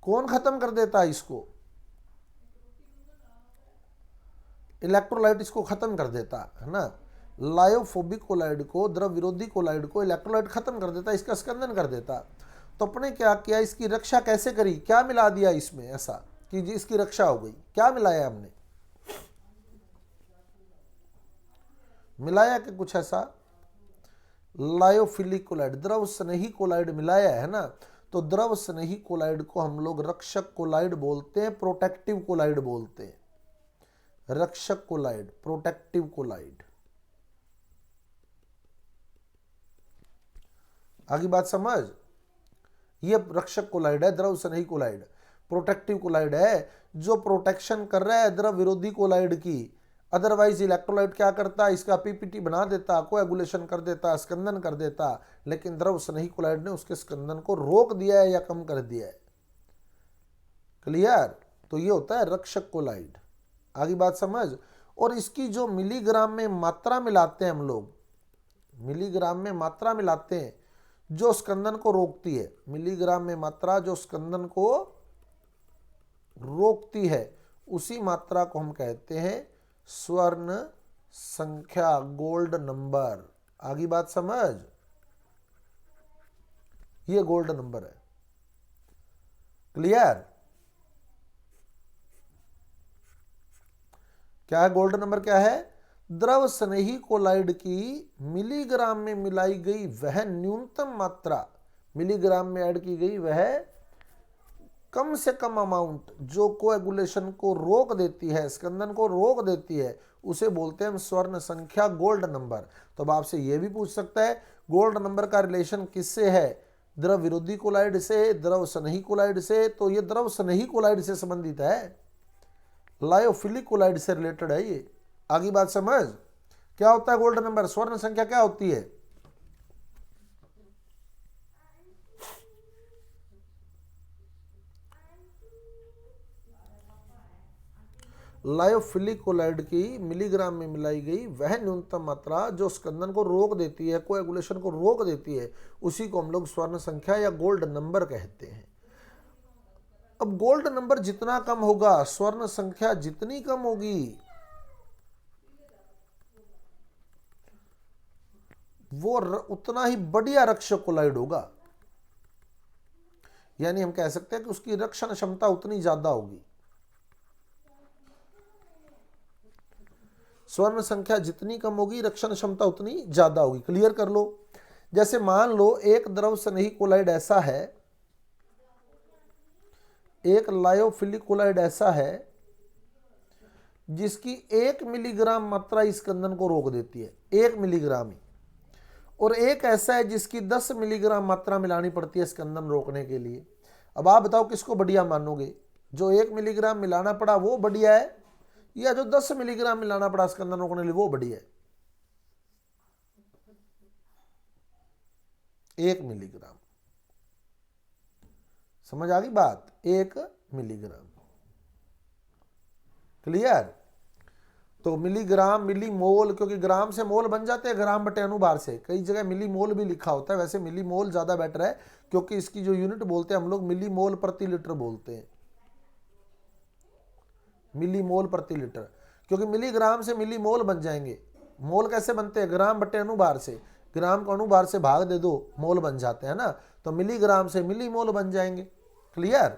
कौन खत्म कर देता है इसको? इलेक्ट्रोलाइट इसको खत्म कर देता है ना। लायोफोबिक कोलाइड को, द्रव विरोधी कोलाइड को इलेक्ट्रोलाइट खत्म कर देता, इसका स्कंदन कर देता। तो अपने क्या किया, इसकी रक्षा कैसे करी? क्या मिला दिया इसमें ऐसा कि जी इसकी रक्षा हो गई? क्या मिलाया हमने? मिलाया कि कुछ ऐसा? लायोफिलिक कोलाइड, द्रव स्नेही कोलाइड मिलाया है ना। तो द्रव स्नेही कोलाइड को हम लोग रक्षक कोलाइड बोलते हैं, प्रोटेक्टिव कोलाइड बोलते हैं। रक्षक कोलाइड, प्रोटेक्टिव कोलाइड। आगे बात समझ? ये रक्षक कोलाइड है, द्रव स्नेही कोलाइड। प्रोटेक्टिव कोलाइड है जो प्रोटेक्शन कर रहा है द्रव विरोधी कोलाइड की। अदरवाइज इलेक्ट्रोलाइट क्या करता है, इसका पीपीटी बना देता, कोएगुलेशन कर देता, स्कंदन कर देता। लेकिन द्रव स्नेही कोलाइड ने उसके स्कंदन को रोक दिया है या कम कर दिया है। क्लियर? तो ये होता है रक्षक कोलाइड। आगे बात समझ? और इसकी जो मिलीग्राम में मात्रा मिलाते हैं हम लोग, मिलीग्राम में मात्रा मिलाते हैं जो स्कंदन को रोकती है, मिलीग्राम में मात्रा जो स्कंदन को रोकती है, उसी मात्रा को हम कहते हैं स्वर्ण संख्या, गोल्ड नंबर। आगे बात समझ? ये गोल्ड नंबर है। क्लियर? क्या है गोल्ड नंबर? क्या है? द्रव स्नेही कोलाइड की मिलीग्राम में मिलाई गई वह न्यूनतम मात्रा, मिलीग्राम में ऐड की गई वह कम से कम अमाउंट जो कोएगुलेशन को रोक देती है, स्कंदन को रोक देती है, उसे बोलते हैं हम स्वर्ण संख्या, गोल्ड नंबर। तो अब आपसे यह भी पूछ सकता है गोल्ड नंबर का रिलेशन किससे है? द्रव विरोधी कोलाइड से, द्रव स्नेही कोलाइड से। तो ये द्रव स्नेही कोलाइड से संबंधित है, लायोफिलिक कोलाइड से रिलेटेड है ये। आगे बात समझ? क्या होता है गोल्ड नंबर? स्वर्ण संख्या क्या होती है? लायोफिलिक कोलाइड की मिलीग्राम में मिलाई गई वह न्यूनतम मात्रा जो स्कंदन को रोक देती है, कोएगुलेशन को रोक देती है, उसी को हम लोग स्वर्ण संख्या या गोल्ड नंबर कहते हैं। अब गोल्ड नंबर जितना कम होगा, स्वर्ण संख्या जितनी कम होगी, वो उतना ही बढ़िया रक्षक कोलाइड होगा। यानी हम कह सकते हैं कि उसकी रक्षण क्षमता उतनी ज्यादा होगी। स्वर्ण संख्या जितनी कम होगी, रक्षण क्षमता उतनी ज्यादा होगी। क्लियर कर लो। जैसे मान लो एक द्रव स्नेही कोलाइड ऐसा है, एक लायोफिलिक कोलाइड ऐसा है जिसकी 1 मिलीग्राम मात्रा इस स्कंदन को रोक देती है, 1 मिलीग्राम ही। और एक ऐसा है जिसकी 10 मिलीग्राम मात्रा मिलानी पड़ती है स्कंदन रोकने के लिए। अब आप बताओ किसको बढ़िया मानोगे? जो 1 मिलीग्राम मिलाना पड़ा वो बढ़िया है, या जो 10 मिलीग्राम मिलाना पड़ा स्कंदन रोकने के लिए वो बढ़िया है? 1 मिलीग्राम। समझ आ गई बात? 1 मिलीग्राम। क्लियर? तो मिलीग्राम, मिली मोल, क्योंकि ग्राम से मोल बन जाते हैं ग्राम बटे अनुभार से। कई जगह मिली मोल भी लिखा होता है, वैसे मिली मोल ज्यादा बेटर है क्योंकि इसकी जो यूनिट बोलते हैं हम लोग मिली मोल प्रति लीटर बोलते हैं, मिली मोल प्रति लीटर। क्योंकि मिलीग्राम से मिली मोल बन जाएंगे। मोल कैसे बनते हैं? ग्राम बटे अनुभार से। ग्राम को अनुभार से भाग दे दो, मोल बन जाते हैं ना। तो मिलीग्राम से मिली मोल बन जाएंगे। क्लियर?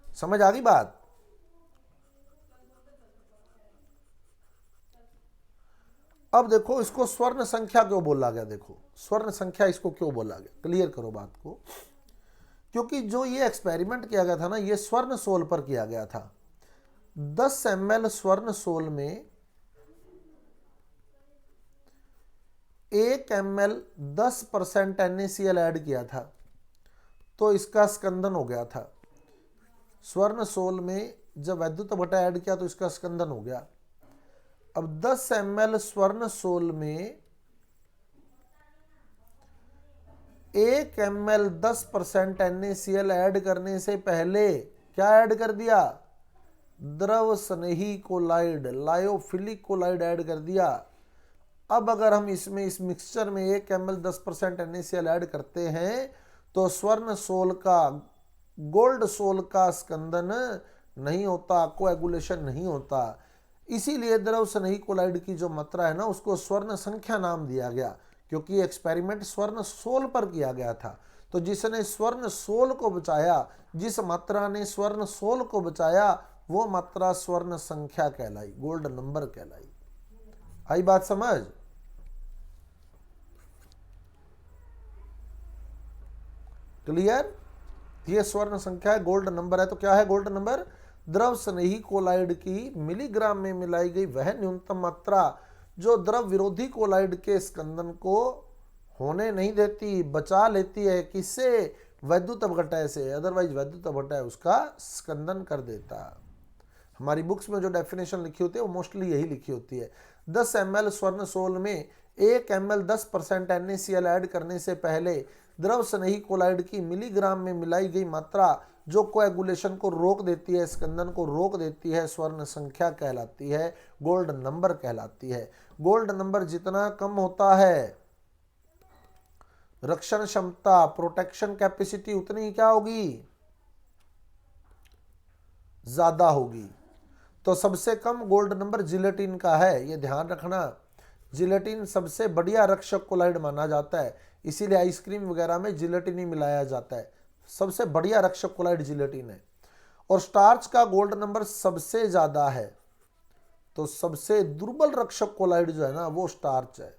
समझ आ गई बात? अब देखो इसको स्वर्ण संख्या क्यों बोला गया? देखो स्वर्ण संख्या इसको क्यों बोला गया, क्लियर करो बात को। क्योंकि जो ये एक्सपेरिमेंट किया गया था ना, ये स्वर्ण सोल पर किया गया था। 10 ml स्वर्ण सोल में 1 ml 10% NaCl ऐड किया था, तो इसका स्कंदन हो गया था। स्वर्ण सोल में जब वैद्युत भट्टा ऐड किया तो इसका स्कंदन हो गया। अब 10 ml स्वर्ण सोल में 1 ml 10% NaCl ऐड करने से पहले क्या ऐड कर दिया? द्रव स्नेही कोलाइड, लायोफिलिक कोलाइड ऐड कर दिया। अब अगर हम इसमें इस मिक्सचर में 1 ml 10% NaCl ऐड करते हैं तो स्वर्ण सोल का, गोल्ड सोल का स्कंदन नहीं होता, कोएगुलेशन नहीं होता। इसीलिए द्रव स्नेही कोलाइड की जो मात्रा है ना, उसको स्वर्ण संख्या नाम दिया गया, क्योंकि एक्सपेरिमेंट स्वर्ण सोल पर किया गया था। तो जिसने स्वर्ण सोल को बचाया, जिस मात्रा ने स्वर्ण सोल को बचाया, वो मात्रा स्वर्ण संख्या कहलाई, गोल्ड नंबर कहलाई। आई बात समझ? क्लियर? ये स्वर्ण संख्या है, गोल्ड नंबर है। तो क्या है गोल्ड नंबर? द्रव स्नेही कोलाइड की मिलीग्राम में मिलाई गई वह न्यूनतम मात्रा जो द्रव विरोधी कोलाइड के स्कंदन को होने नहीं देती, बचा लेती है। किससे? वैद्युत अपघटय से। अदरवाइज वैद्युत अपघटय उसका स्कंदन कर देता। हमारी बुक्स में जो डेफिनेशन लिखी होती है वो मोस्टली यही लिखी होती है। 10 ml स्वर्ण सोल में 1 ml 10% NaCl ऐड करने से पहले द्रव स्नेही कोलाइड की मिलीग्राम में मिलाई गई मात्रा जो कोएगुलेशन को रोक देती है, स्कंदन को रोक देती है, स्वर्ण संख्या कहलाती है, गोल्ड नंबर कहलाती है। गोल्ड नंबर जितना कम होता है, रक्षण क्षमता, प्रोटेक्शन कैपेसिटी उतनी ही क्या होगी? ज्यादा होगी। तो सबसे कम गोल्ड नंबर जिलेटिन का है, ये ध्यान रखना। जिलेटिन सबसे बढ़िया रक्षक कोलाइड माना जाता है, इसीलिए आइसक्रीम वगैरह में जिलेटिन ही मिलाया जाता है। सबसे बढ़िया रक्षक कोलाइड जिलेटिन है। और स्टार्च का गोल्ड नंबर सबसे ज्यादा है, तो सबसे दुर्बल रक्षक कोलाइड जो है ना, वो स्टार्च है।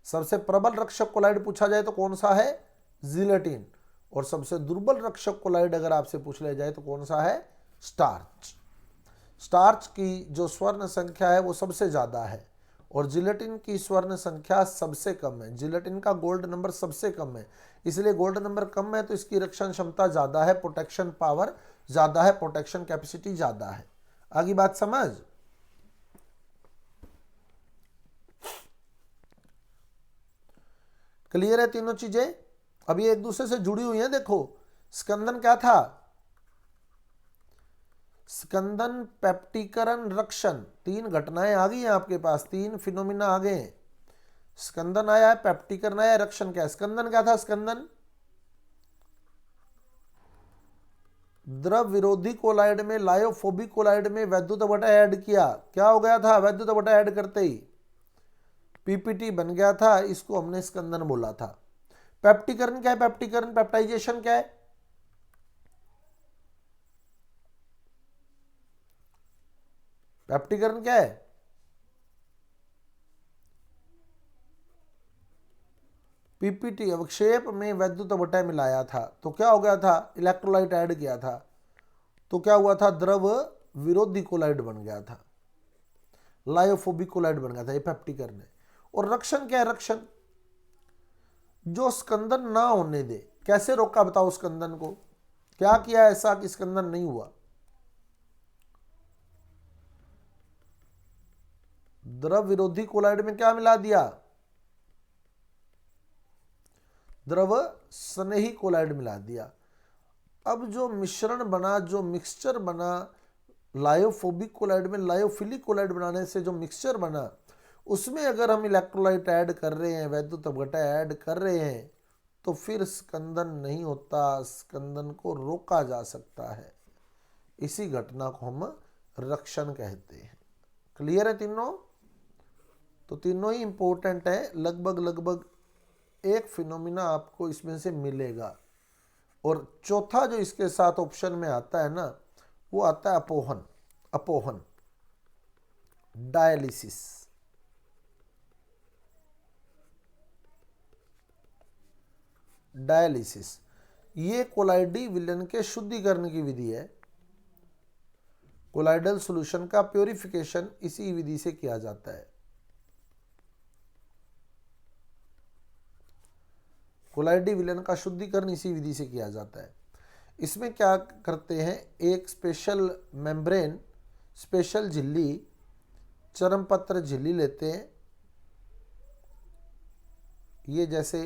सबसे प्रबल रक्षक कोलाइड पूछा जाए तो कौन सा है? जिलेटिन। और सबसे दुर्बल रक्षक कोलाइड अगर आपसे पूछ लिया जाए तो कौन सा है? स्टार्च। स्टार्च की जो स्वर्ण संख्या है वो सबसे ज्यादा है और जिलेटिन की स्वर्ण संख्या सबसे कम है। जिलेटिन का गोल्ड नंबर सबसे कम है, इसलिए गोल्ड नंबर कम है तो इसकी रक्षण क्षमता ज्यादा है, प्रोटेक्शन पावर ज्यादा है, प्रोटेक्शन कैपेसिटी ज्यादा है। आगे बात समझ? क्लियर है तीनों चीजें? अभी एक दूसरे से जुड़ी हुई हैं। देखो स्कंदन क्या था? स्कंदन, पेप्टीकरण, रक्षण, तीन घटनाएं आ गई हैं आपके पास, तीन फिनोमिना आ गए। स्कंदन आया है, पेप्टीकरण आया, रक्षण क्या है? स्कंदन क्या था? स्कंदन द्रव विरोधी कोलाइड में, लायोफोबिक कोलाइड में वैद्युत अपघटय ऐड किया, क्या हो गया था? वैद्युत अपघटय ऐड करते ही पीपीटी बन गया था, इसको हमने स्कंदन बोला था। पेप्टीकरण क्या है? पेप्टीकरण, पेप्टाइजेशन क्या है? पेप्टीकरण क्या है? पीपीटी अवक्षेप में वैद्युत अपघटय मिलाया था, तो क्या हो गया था? इलेक्ट्रोलाइट ऐड किया था, तो क्या हुआ था? द्रव विरोधी कोलाइड बन गया था, लायोफोबिक कोलाइड बन गया था। ये पेप्टीकरण है। और रक्षण क्या है? रक्षण जो स्कंदन ना होने दे। कैसे रोका बताओ स्कंदन को? क्या किया ऐसा कि स्कंदन नहीं हुआ? द्रव विरोधी कोलाइड में क्या मिला दिया? द्रव स्नेही कोलाइड मिला दिया। अब जो मिश्रण बना, जो मिक्सचर बना लायोफोबिक कोलाइड में, लायोफिलिक कोलाइड बनाने से जो मिक्सचर बना, उसमें अगर हम इलेक्ट्रोलाइट ऐड कर रहे हैं, वैद्युत अपघटय ऐड कर रहे हैं, तो फिर स्कंदन नहीं होता, स्कंदन को रोका जा सकता है। इसी घटना को हम रक्षण कहते हैं। क्लियर है तीनों? तो तीनों ही इंपॉर्टेंट है। लगभग लगभग एक फिनोमिना आपको इसमें से मिलेगा। और चौथा जो इसके साथ ऑप्शन में आता है ना, वो आता है अपोहन। अपोहन, डायलिसिस। डायलिसिस ये कोलाइडी विलयन के शुद्धिकरण की विधि है। कोलाइडल सॉल्यूशन का प्योरिफिकेशन इसी विधि से किया जाता है। कोलाइडी विलयन का शुद्धिकरण इसी विधि से किया जाता है। इसमें क्या करते हैं, एक स्पेशल मेम्ब्रेन, स्पेशल झिल्ली, चरमपत्र झिल्ली लेते हैं। ये जैसे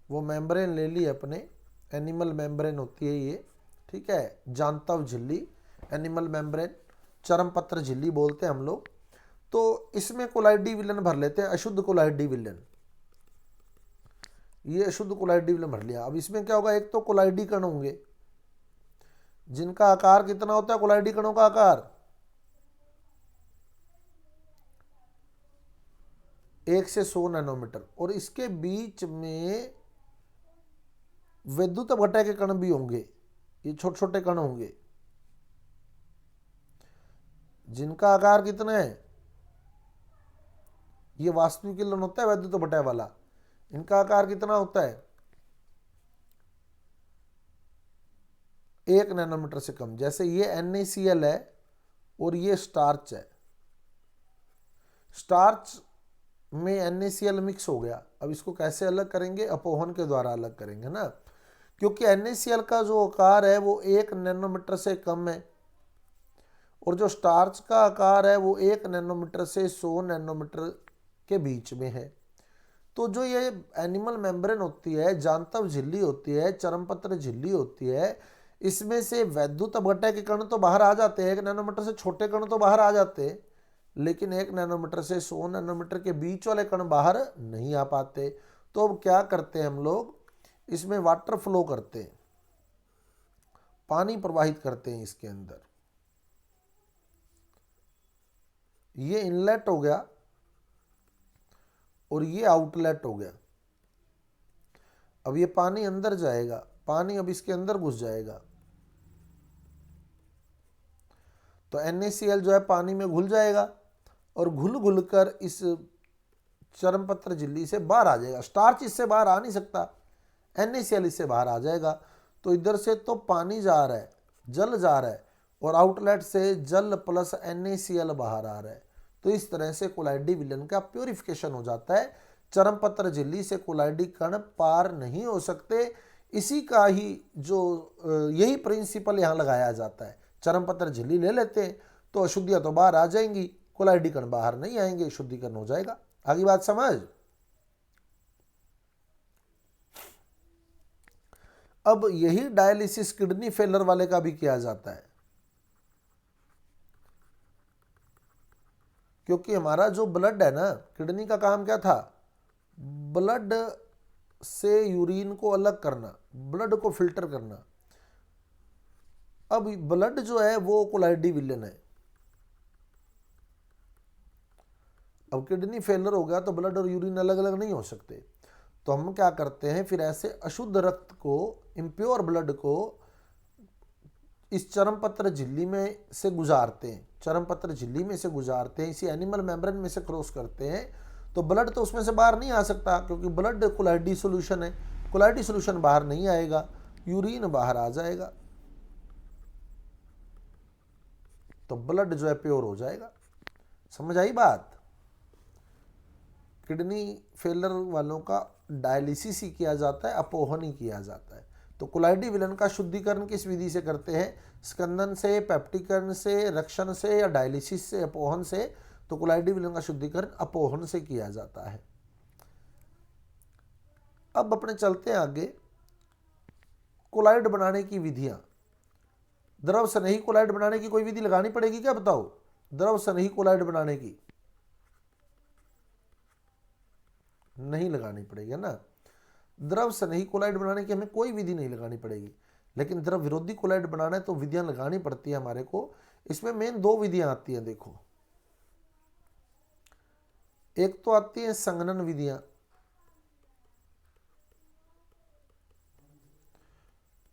वो मेम्ब्रेन ले ली अपने, एनिमल मेम्ब्रेन होती है ये, ठीक है, जांतव झिल्ली, एनिमल मेम्ब्रेन, चरमपत्र झिल्ली बोलते हैं हम लोग। तो इसमें कोलाइडी विलयन भर लेते हैं, अशुद्ध कोलाइडी विलयन। ये अशुद्ध कोलाइडी विलयन भर लिया। अब इसमें क्या होगा, एक तो कोलाइडी कण होंगे जिनका आकार कितना होता है, कोलाइडी कणों का आकार 1 से 100 नैनोमीटर, और इसके बीच में विद्युत अपघटय के कण भी होंगे। ये छोटे छोटे कण होंगे जिनका आकार कितना है, ये वास्तविक किरण होता है विद्युत अपघटय वाला, इनका आकार कितना होता है 1 नैनोमीटर से कम। जैसे ये NaCl है और ये स्टार्च है, स्टार्च में NaCl मिक्स हो गया। अब इसको कैसे अलग करेंगे, अपोहन के द्वारा अलग करेंगे ना, क्योंकि NaCl का जो आकार है वो 1 नैनोमीटर से कम है, और जो स्टार्च का आकार है वो 1 नैनोमीटर से 100 नैनोमीटर के बीच में है। तो जो ये एनिमल मेम्ब्रेन होती है, जांतव झिल्ली होती है, चरमपत्र झिल्ली होती है, इसमें से वैद्युत अपघटय के कण तो बाहर आ जाते हैं, 1 नैनोमीटर से छोटे कण तो बाहर आ जाते हैं, लेकिन 1 नैनोमीटर से 100 नैनोमीटर के बीच वाले कण बाहर नहीं आ पाते। तो अब क्या करते हैं हम लोग, इसमें वाटर फ्लो करते हैं, पानी प्रवाहित करते हैं इसके अंदर। ये इनलेट हो गया और ये आउटलेट हो गया। अब ये पानी अंदर जाएगा, पानी अब इसके अंदर घुस जाएगा, तो NaCl जो है पानी में घुल जाएगा और घुल घुल कर इस चरमपत्र झिल्ली से बाहर आ जाएगा। स्टार्च इससे बाहर आ नहीं सकता, NaCl इससे बाहर आ जाएगा। तो इधर से तो पानी जा रहा है, जल जा रहा है, और आउटलेट से जल प्लस NaCl बाहर आ रहा है। तो इस तरह से कोलाइडी विलयन का प्योरिफिकेशन हो जाता है। चरमपत्र झिल्ली से कोलाइडी कण पार नहीं हो सकते। इसी का ही जो यही प्रिंसिपल यहाँ लगाया जाता है। चरमपत्र झिल्ली ले लेते हैं तो अशुद्धियां तो बाहर आ जाएंगी, कोलाइडी कण बाहर नहीं आएंगे, शुद्धिकरण हो जाएगा। आगे बात समझ। अब यही डायलिसिस किडनी फेलर वाले का भी किया जाता है, क्योंकि हमारा जो ब्लड है ना, किडनी का काम क्या था, ब्लड से यूरिन को अलग करना, ब्लड को फिल्टर करना। अब ब्लड जो है वो कोलाइडी विलयन है। अब किडनी फेलर हो गया तो ब्लड और यूरिन अलग अलग नहीं हो सकते, तो हम क्या करते हैं, फिर ऐसे अशुद्ध रक्त को, इम्प्योर ब्लड को इस चरमपत्र झिल्ली में से गुजारते हैं, चरमपत्र झिल्ली में से गुजारते हैं, इसी एनिमल मेम्ब्रेन में से क्रॉस करते हैं। तो ब्लड तो उसमें से बाहर नहीं आ सकता, क्योंकि ब्लड कोलाइडी सॉल्यूशन है, कोलाइडी सॉल्यूशन बाहर नहीं आएगा, यूरिन बाहर आ जाएगा, तो ब्लड जो है प्योर हो जाएगा। समझ आई बात। किडनी फेलर वालों का डायलिसिस ही किया जाता है, अपोहन ही किया जाता है। तो कोलाइडी विलयन का शुद्धिकरण किस विधि से करते हैं, स्कंदन से, पेप्टिकरण से, रक्षण से, या डायलिसिस से, अपोहन से। तो कोलाइडी विलयन का शुद्धिकरण अपोहन से किया जाता है। अब अपने चलते हैं आगे, कोलाइड बनाने की विधियां। द्रव सनही कोलाइड बनाने की कोई विधि लगानी पड़ेगी क्या, बताओ। द्रव सनही कोलाइड बनाने की नहीं लगानी पड़ेगी, है ना। द्रव सनही कोलाइड बनाने की हमें कोई विधि नहीं लगानी पड़ेगी, लेकिन द्रव विरोधी कोलाइड बनाना है तो विधियां लगानी पड़ती है हमारे को। इसमें मेन 2 विधियां आती हैं, देखो। एक तो आती है संघनन विधियां,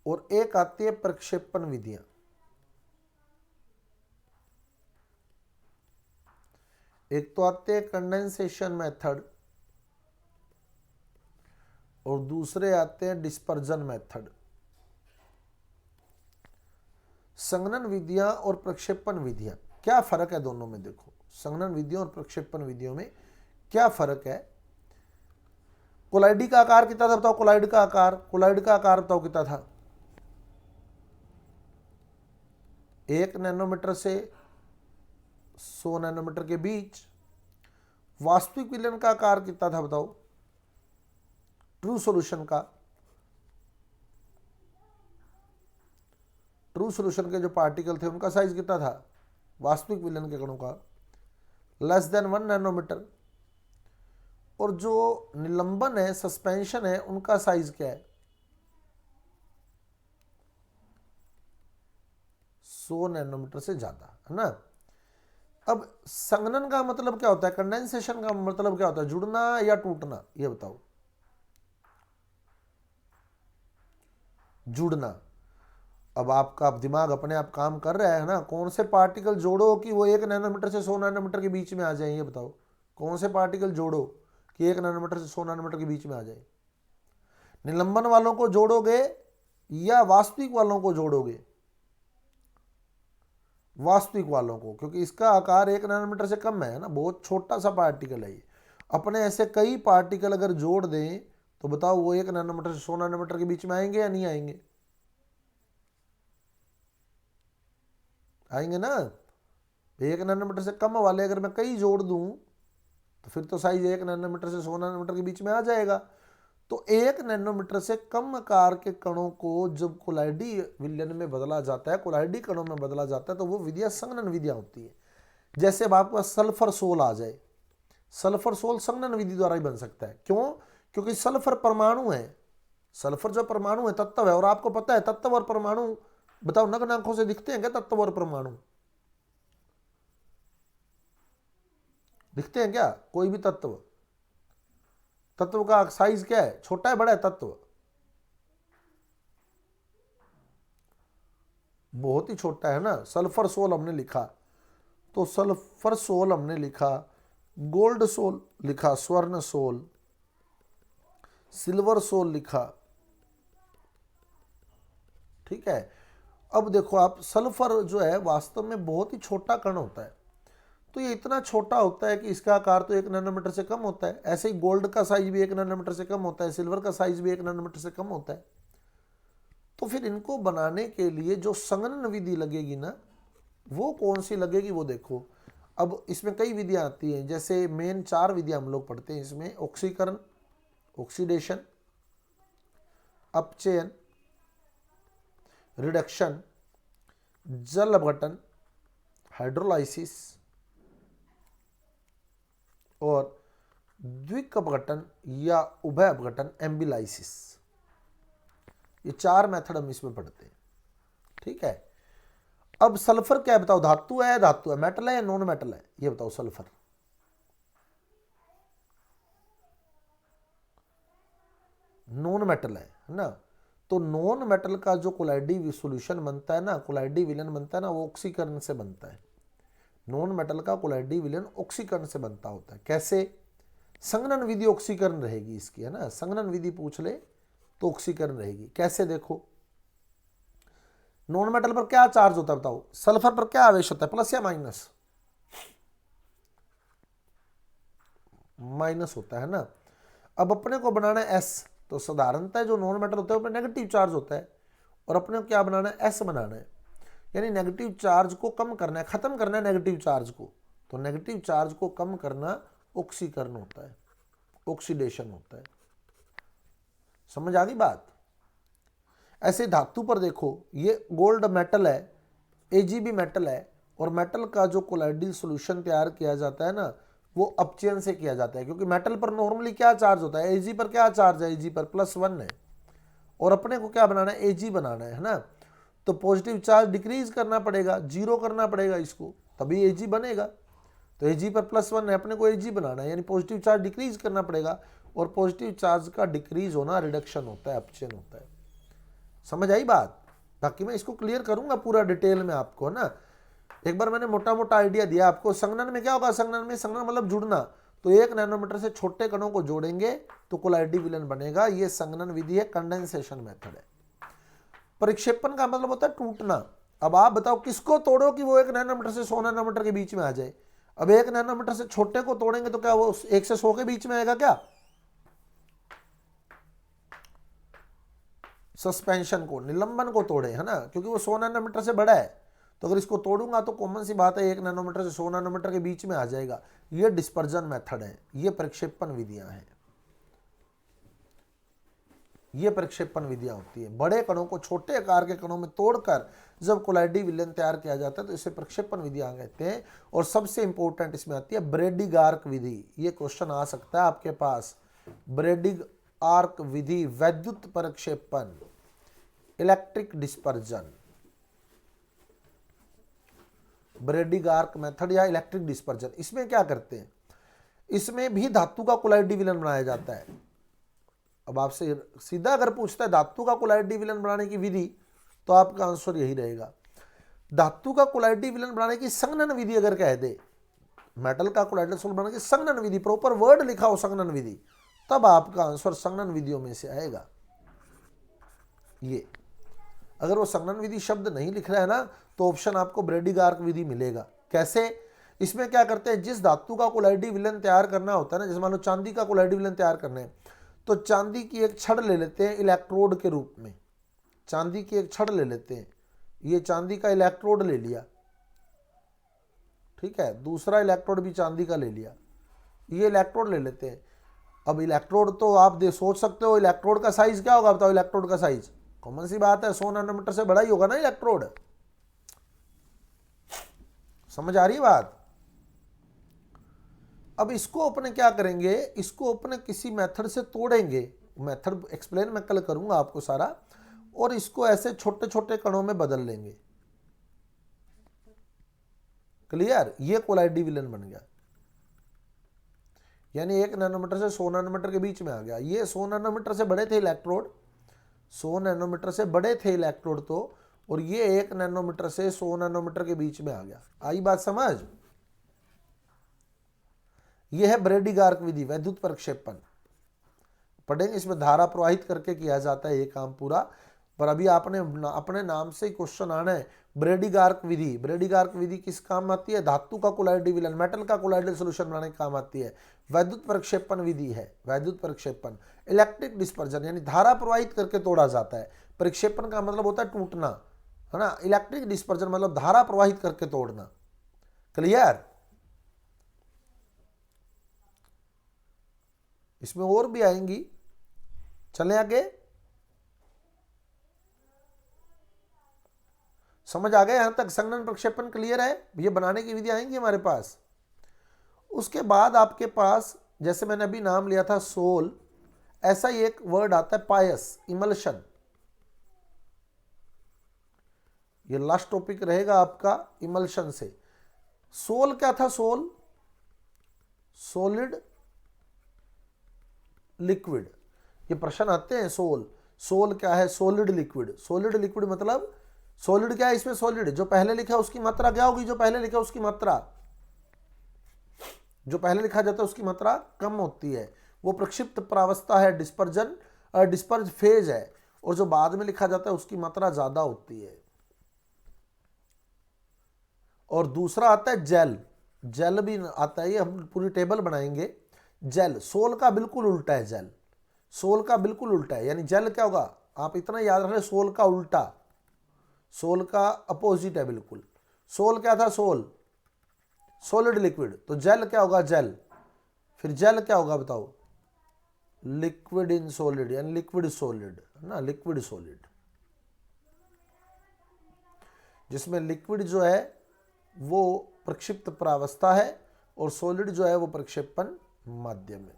और एक आती है प्रक्षेपण विधियां। एक तो आते हैं कंडेंसेशन मेथड और दूसरे आते हैं डिस्पर्जन मेथड। संघनन विधियां और प्रक्षेपण विधियां, क्या फर्क है दोनों में? देखो, संघनन विधियों और प्रक्षेपण विधियों में क्या फर्क है? कोलाइडी का आकार कितना था बताओ? कोलाइड का आकार बताओ कितना था? 1 नैनोमीटर से 100 नैनोमीटर के बीच। वास्तविक विलयन का आकार कितना था बताओ? ट्रू सॉल्यूशन के जो पार्टिकल थे उनका साइज कितना था? वास्तविक विलयन के कणों का लेस देन 1 नैनोमीटर। और जो निलंबन है, सस्पेंशन है, उनका साइज क्या है? 100 नैनोमीटर से ज्यादा, है ना। अब संघनन का मतलब क्या होता है? कंडेंसेशन का मतलब क्या होता है? जुड़ना या टूटना? ये बताओ। जुड़ना। अब आपका दिमाग अपने आप काम कर रहा है ना। कौन से पार्टिकल जोड़ो कि वो 1 नैनोमीटर से 100 नैनोमीटर के बीच में आ जाए? ये बताओ, कौन से पार्टिकल जोड़ो कि 1 नैनोमीटर से 100 नैनोमीटर के बीच में आ जाए? निलंबन वालों को जोड़ोगे या वास्तविक वालों को जोड़ोगे? वास्तविक वालों को, क्योंकि इसका आकार 1 नैनोमीटर से कम है ना, बहुत छोटा सा पार्टिकल है ये। अपने ऐसे कई पार्टिकल अगर जोड़ दें तो बताओ वो 1 नैनोमीटर से 100 नैनोमीटर के बीच में आएंगे या नहीं आएंगे? आएंगे ना। 1 नैनोमीटर से कम वाले अगर मैं कई जोड़ दूं तो फिर तो साइज 1 नैनोमीटर से 100 नैनोमीटर के बीच में आ जाएगा। तो 1 नैनोमीटर से कम आकार के कणों को जब कोलाइडी विलयन में बदला जाता है, कोलाइडी कणों में बदला जाता है, तो वो विधियां संघनन विधियां होती है। जैसे अब आपके पास सल्फर सोल आ जाए, सल्फर सोल संघनन विधि द्वारा ही बन सकता है। क्यों? क्योंकि सल्फर परमाणु है। सल्फर जो परमाणु है, तत्व है। और आपको पता है तत्व और परमाणु, बताओ, नग्न आंखों से दिखते हैं क्या तत्व और परमाणु? दिखते हैं क्या? कोई भी तत्व का साइज क्या है? छोटा है बड़ा है? तत्व बहुत ही छोटा है ना। सल्फर सोल हमने लिखा तो सल्फर सोल हमने लिखा, गोल्ड सोल लिखा, स्वर्ण सोल, सिल्वर सोल लिखा, ठीक है। अब देखो आप, सल्फर जो है वास्तव में बहुत ही छोटा कण होता है। तो ये इतना छोटा होता है कि इसका आकार तो 1 नैनोमीटर से कम होता है। ऐसे ही गोल्ड का साइज भी 1 नैनोमीटर से कम होता है, सिल्वर का साइज भी 1 नैनोमीटर से कम होता है। तो फिर इनको बनाने के लिए जो संघनन विधि लगेगी ना, वो कौन सी लगेगी वो देखो। अब इसमें कई विधियां आती हैं, जैसे मेन 4 विधियां हम लोग पढ़ते हैं इसमें। ऑक्सीकरण, ऑक्सीडेशन, अपचयन, रिडक्शन, जल अपघटन, हाइड्रोलाइसिस और द्विक अपघटन या उभय अपघटन, एम्बिलाइसिस। ये 4 मेथड हम इसमें पढ़ते हैं, ठीक है। अब सल्फर क्या है बताओ? धातु है, धातु है, मेटल है या नॉन मेटल है? ये बताओ। सल्फर नॉन मेटल है ना। तो नॉन मेटल का जो कोलाइडी सॉल्यूशन बनता है ना, कोलाइडी विलयन बनता है ना, वो ऑक्सीकरण से बनता है। नॉन मेटल का कोलाइडी विलयन ऑक्सीकरण से बनता होता है। कैसे? संघनन विधि ऑक्सीकरण रहेगी इसकी, है ना। संघनन विधि पूछ ले तो ऑक्सीकरण रहेगी। कैसे? देखो, नॉन मेटल पर क्या चार्ज होता है बताओ? सल्फर पर क्या आवेश होता है? प्लस या माइनस? माइनस होता है ना। अब अपने को बनाना है एस, तो साधारणतः जो नॉन मेटल होता है उस पर नेगेटिव चार्ज होता है, और अपने को क्या बनाना है? एस बनाना है। यानी नेगेटिव चार्ज को कम करना है, खत्म करना है नेगेटिव चार्ज को। तो नेगेटिव चार्ज को कम करना ऑक्सीकरण होता है, ऑक्सीडेशन होता है। समझ आ गई बात? ऐसे धातु पर देखो, ये गोल्ड मेटल है, एजीबी मेटल है, और मेटल का जो कोलाइडल सॉल्यूशन तैयार किया जाता है ना, वो अपचयन से किया जाता है। क्योंकि मेटल पर नॉर्मली क्या चार्ज होता है? एजी पर क्या चार्ज है? एजी पर +1 है, और अपने को क्या बनाना है? एजी बनाना है ना। तो पॉजिटिव चार्ज डिक्रीज करना पड़ेगा, 0 करना पड़ेगा इसको, तभी एजी बनेगा। तो एजी पर +1 है, अपने को एजी बनाना है, यानी पॉजिटिव चार्ज डिक्रीज करना पड़ेगा, और पॉजिटिव चार्ज का डिक्रीज होना रिडक्शन होता है, अपचयन होता है। समझ आई बात? बाकी मैं इसको क्लियर करूंगा पूरा डिटेल में आपको ना। एक बार मैंने मोटा मोटा आइडिया दिया आपको। संघनन में क्या होगा? संघनन मतलब जुड़ना। तो 1 नैनोमीटर से छोटे कणों को जोड़ेंगे तो कोलाइडी विलयन बनेगा। ये संघनन विधि है, कंडेंसेशन मेथड है। परिक्षेपण का मतलब होता है टूटना। अब आप बताओ किसको तोड़ो कि वो 1 नैनोमीटर से 100 नैनोमीटर के बीच में आ जाए। अब 1 नैनोमीटर से छोटे को तोड़ेंगे तो क्या वो 1 से 100 के बीच में आएगा क्या? सस्पेंशन को, निलंबन को तोड़े, है ना, क्योंकि वो 100 नैनोमीटर से बड़ा है। तो अगर इसको तोड़ूंगा तो कॉमन सी बात है 1 नैनोमीटर से 100 नैनोमीटर के बीच में आ जाएगा। ये डिस्पर्जन मेथड है, ये प्रक्षेपण विधियां हैं, ये प्रक्षेपण विधियां होती है। बड़े कणों को छोटे आकार के कणों में तोड़कर जब कोलाइडी विलयन तैयार किया जाता है तो इसे प्रक्षेपण विधियां कहते हैं। और सबसे इंपॉर्टेंट इसमें आती है ब्रेडिग आर्क विधि। ये क्वेश्चन आ सकता है आपके पास, ब्रेडिग आर्क विधि, वैद्युत प्रक्षेपण, इलेक्ट्रिक डिस्पर्जन, ब्रेडिग आर्क मेथड या इलेक्ट्रिक डिस्पर्जन। इसमें क्या करते हैं, इसमें भी धातु का कोलाइडी विलयन बनाया जाता है। अब आपसे सीधा अगर पूछता है धातु का कोलाइडी विलयन बनाने की विधि, तो आपका आंसर यही रहेगा। धातु का कोलाइडी विलयन बनाने की संघनन विधि अगर कह दे, मेटल का कोलाइडल सोल्यूशन बनाने की संघनन विधि, प्रॉपर वर्ड लिखा हो संघनन विधि, तब आपका आंसर संघनन विधियों में से आएगा। ये अगर वो संघनन विधि शब्द नहीं लिख रहा है ना, तो ऑप्शन आपको ब्रेडिग आर्क विधि मिलेगा। कैसे? इसमें क्या करते हैं, जिस धातु का कोलाइडी विलयन तैयार करना होता है ना, जैसे मान लो चांदी का कोलाइडी विलयन तैयार करना है, तो चांदी की एक छड़ ले लेते हैं इलेक्ट्रोड के रूप में। चांदी की एक छड़ ले लेते हैं, ये चांदी का इलेक्ट्रोड ले लिया, ठीक है, दूसरा इलेक्ट्रोड भी चांदी का ले लिया, ये इलेक्ट्रोड ले लेते हैं। अब इलेक्ट्रोड तो आप सोच सकते हो इलेक्ट्रोड का साइज क्या होगा, बताओ इलेक्ट्रोड का साइज, कॉमन सी बात है 100 नैनोमीटर से बड़ा ही होगा ना इलेक्ट्रोड। समझ आ रही है बात? अब इसको अपने क्या करेंगे, इसको अपने किसी मेथड से तोड़ेंगे, मेथड एक्सप्लेन मैं कल करूंगा आपको सारा, और इसको ऐसे छोटे छोटे कणों में बदल लेंगे। क्लियर? ये कोलाइडी विलयन बन गया, यानी 1 नैनोमीटर से 100 नैनोमीटर के बीच में आ गया। ये 100 नैनोमीटर से बड़े थे इलेक्ट्रोड, 100 नैनोमीटर से बड़े थे इलेक्ट्रोड तो, और ये 1 नैनोमीटर से 100 नैनोमीटर के बीच में आ गया। आई बात समझ? यह है ब्रेडिग आर्क विधि, वैद्युत प्रक्षेपण पढ़ेंगे, इसमें धारा प्रवाहित करके किया जाता है ये काम पूरा। पर अभी आपने अपने नाम से ही क्वेश्चन आना है, ब्रेडिग आर्क विधि। ब्रेडिग आर्क विधि किस काम आती है? धातु का कोलाइडी विलयन, मेटल का कोलाइडल सॉल्यूशन बनाने के काम आती है। वैद्युत प्रक्षेपण विधि है, वैद्युत प्रक्षेपण। इलेक्ट्रिक डिस्पर्जन यानी धारा प्रवाहित करके तोड़ा जाता है। प्रक्षेपण का मतलब होता है टूटना, है ना। इलेक्ट्रिक डिस्पर्जन मतलब धारा प्रवाहित करके तोड़ना। क्लियर? इसमें और भी आएंगी, चले आगे। समझ आ गया यहां तक? संघनन प्रक्षेपण क्लियर है? ये बनाने की विधि आएंगी हमारे पास। उसके बाद आपके पास जैसे मैंने अभी नाम लिया था सोल, ऐसा ही एक वर्ड आता है पायस, इमल्शन। ये लास्ट टॉपिक रहेगा आपका इमल्शन से। सोल क्या था? सोल सॉलिड लिक्विड, ये प्रश्न आते हैं। सोल क्या है? Solid liquid. सॉलिड लिक्विड मतलब सॉलिड क्या है इसमें? सॉलिड जो पहले लिखा है उसकी मात्रा क्या होगी? जो पहले लिखा है उसकी मात्रा, जो पहले लिखा जाता है उसकी मात्रा कम होती है, वो प्रक्षिप्त प्रावस्था है, डिस्पर्जन डिस्पर्ज फेज है। और जो बाद में लिखा जाता है उसकी मात्रा ज्यादा होती है। और दूसरा आता है जेल, जेल भी आता है, ये हम पूरी टेबल बनाएंगे। जेल सोल का बिल्कुल उल्टा है, जेल सोल का बिल्कुल उल्टा है। यानी जेल क्या होगा, आप इतना याद रखें, सोल का उल्टा, सोल का अपोजिट है बिल्कुल। सोल क्या था? सोल सॉलिड लिक्विड, तो जेल क्या होगा? जेल। फिर जेल क्या होगा बताओ? लिक्विड इन सॉलिड, यानी लिक्विड सॉलिड, है ना, लिक्विड सॉलिड, जिसमें लिक्विड जो है वो प्रक्षिप्त प्रावस्था है और सॉलिड जो है वो प्रक्षेपण माध्यम है।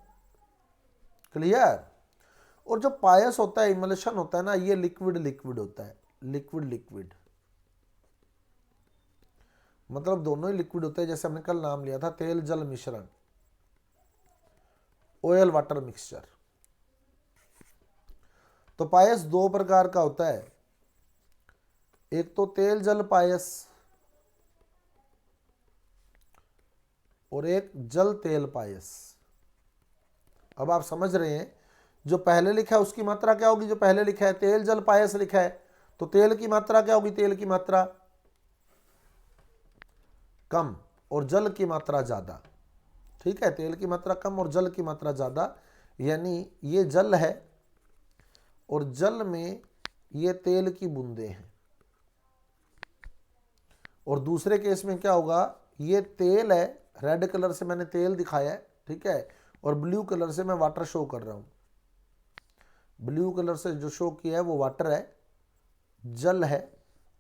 क्लियर? और जो पायस होता है, इमल्शन होता है ना, ये लिक्विड लिक्विड होता है, लिक्विड लिक्विड मतलब दोनों ही लिक्विड होते हैं। जैसे हमने कल नाम लिया था तेल जल मिश्रण, ऑयल वाटर मिक्सचर। तो पायस दो प्रकार का होता है, एक तो तेल जल पायस और एक जल तेल पायस। अब आप समझ रहे हैं, जो पहले लिखा है उसकी मात्रा क्या होगी? जो पहले लिखा है तेल जल पायस लिखा है, तो तेल की मात्रा क्या होगी? तेल की मात्रा कम और जल की मात्रा ज़्यादा। ठीक है, तेल की मात्रा कम और जल की मात्रा ज़्यादा, यानी ये जल है और जल में ये तेल की बूंदें हैं। और दूसरे केस में क्या होगा, ये तेल है, रेड कलर से मैंने तेल दिखाया है, ठीक है, और ब्लू कलर से मैं वाटर शो कर रहा हूँ। ब्लू कलर से जो शो किया है वो वाटर है, जल है,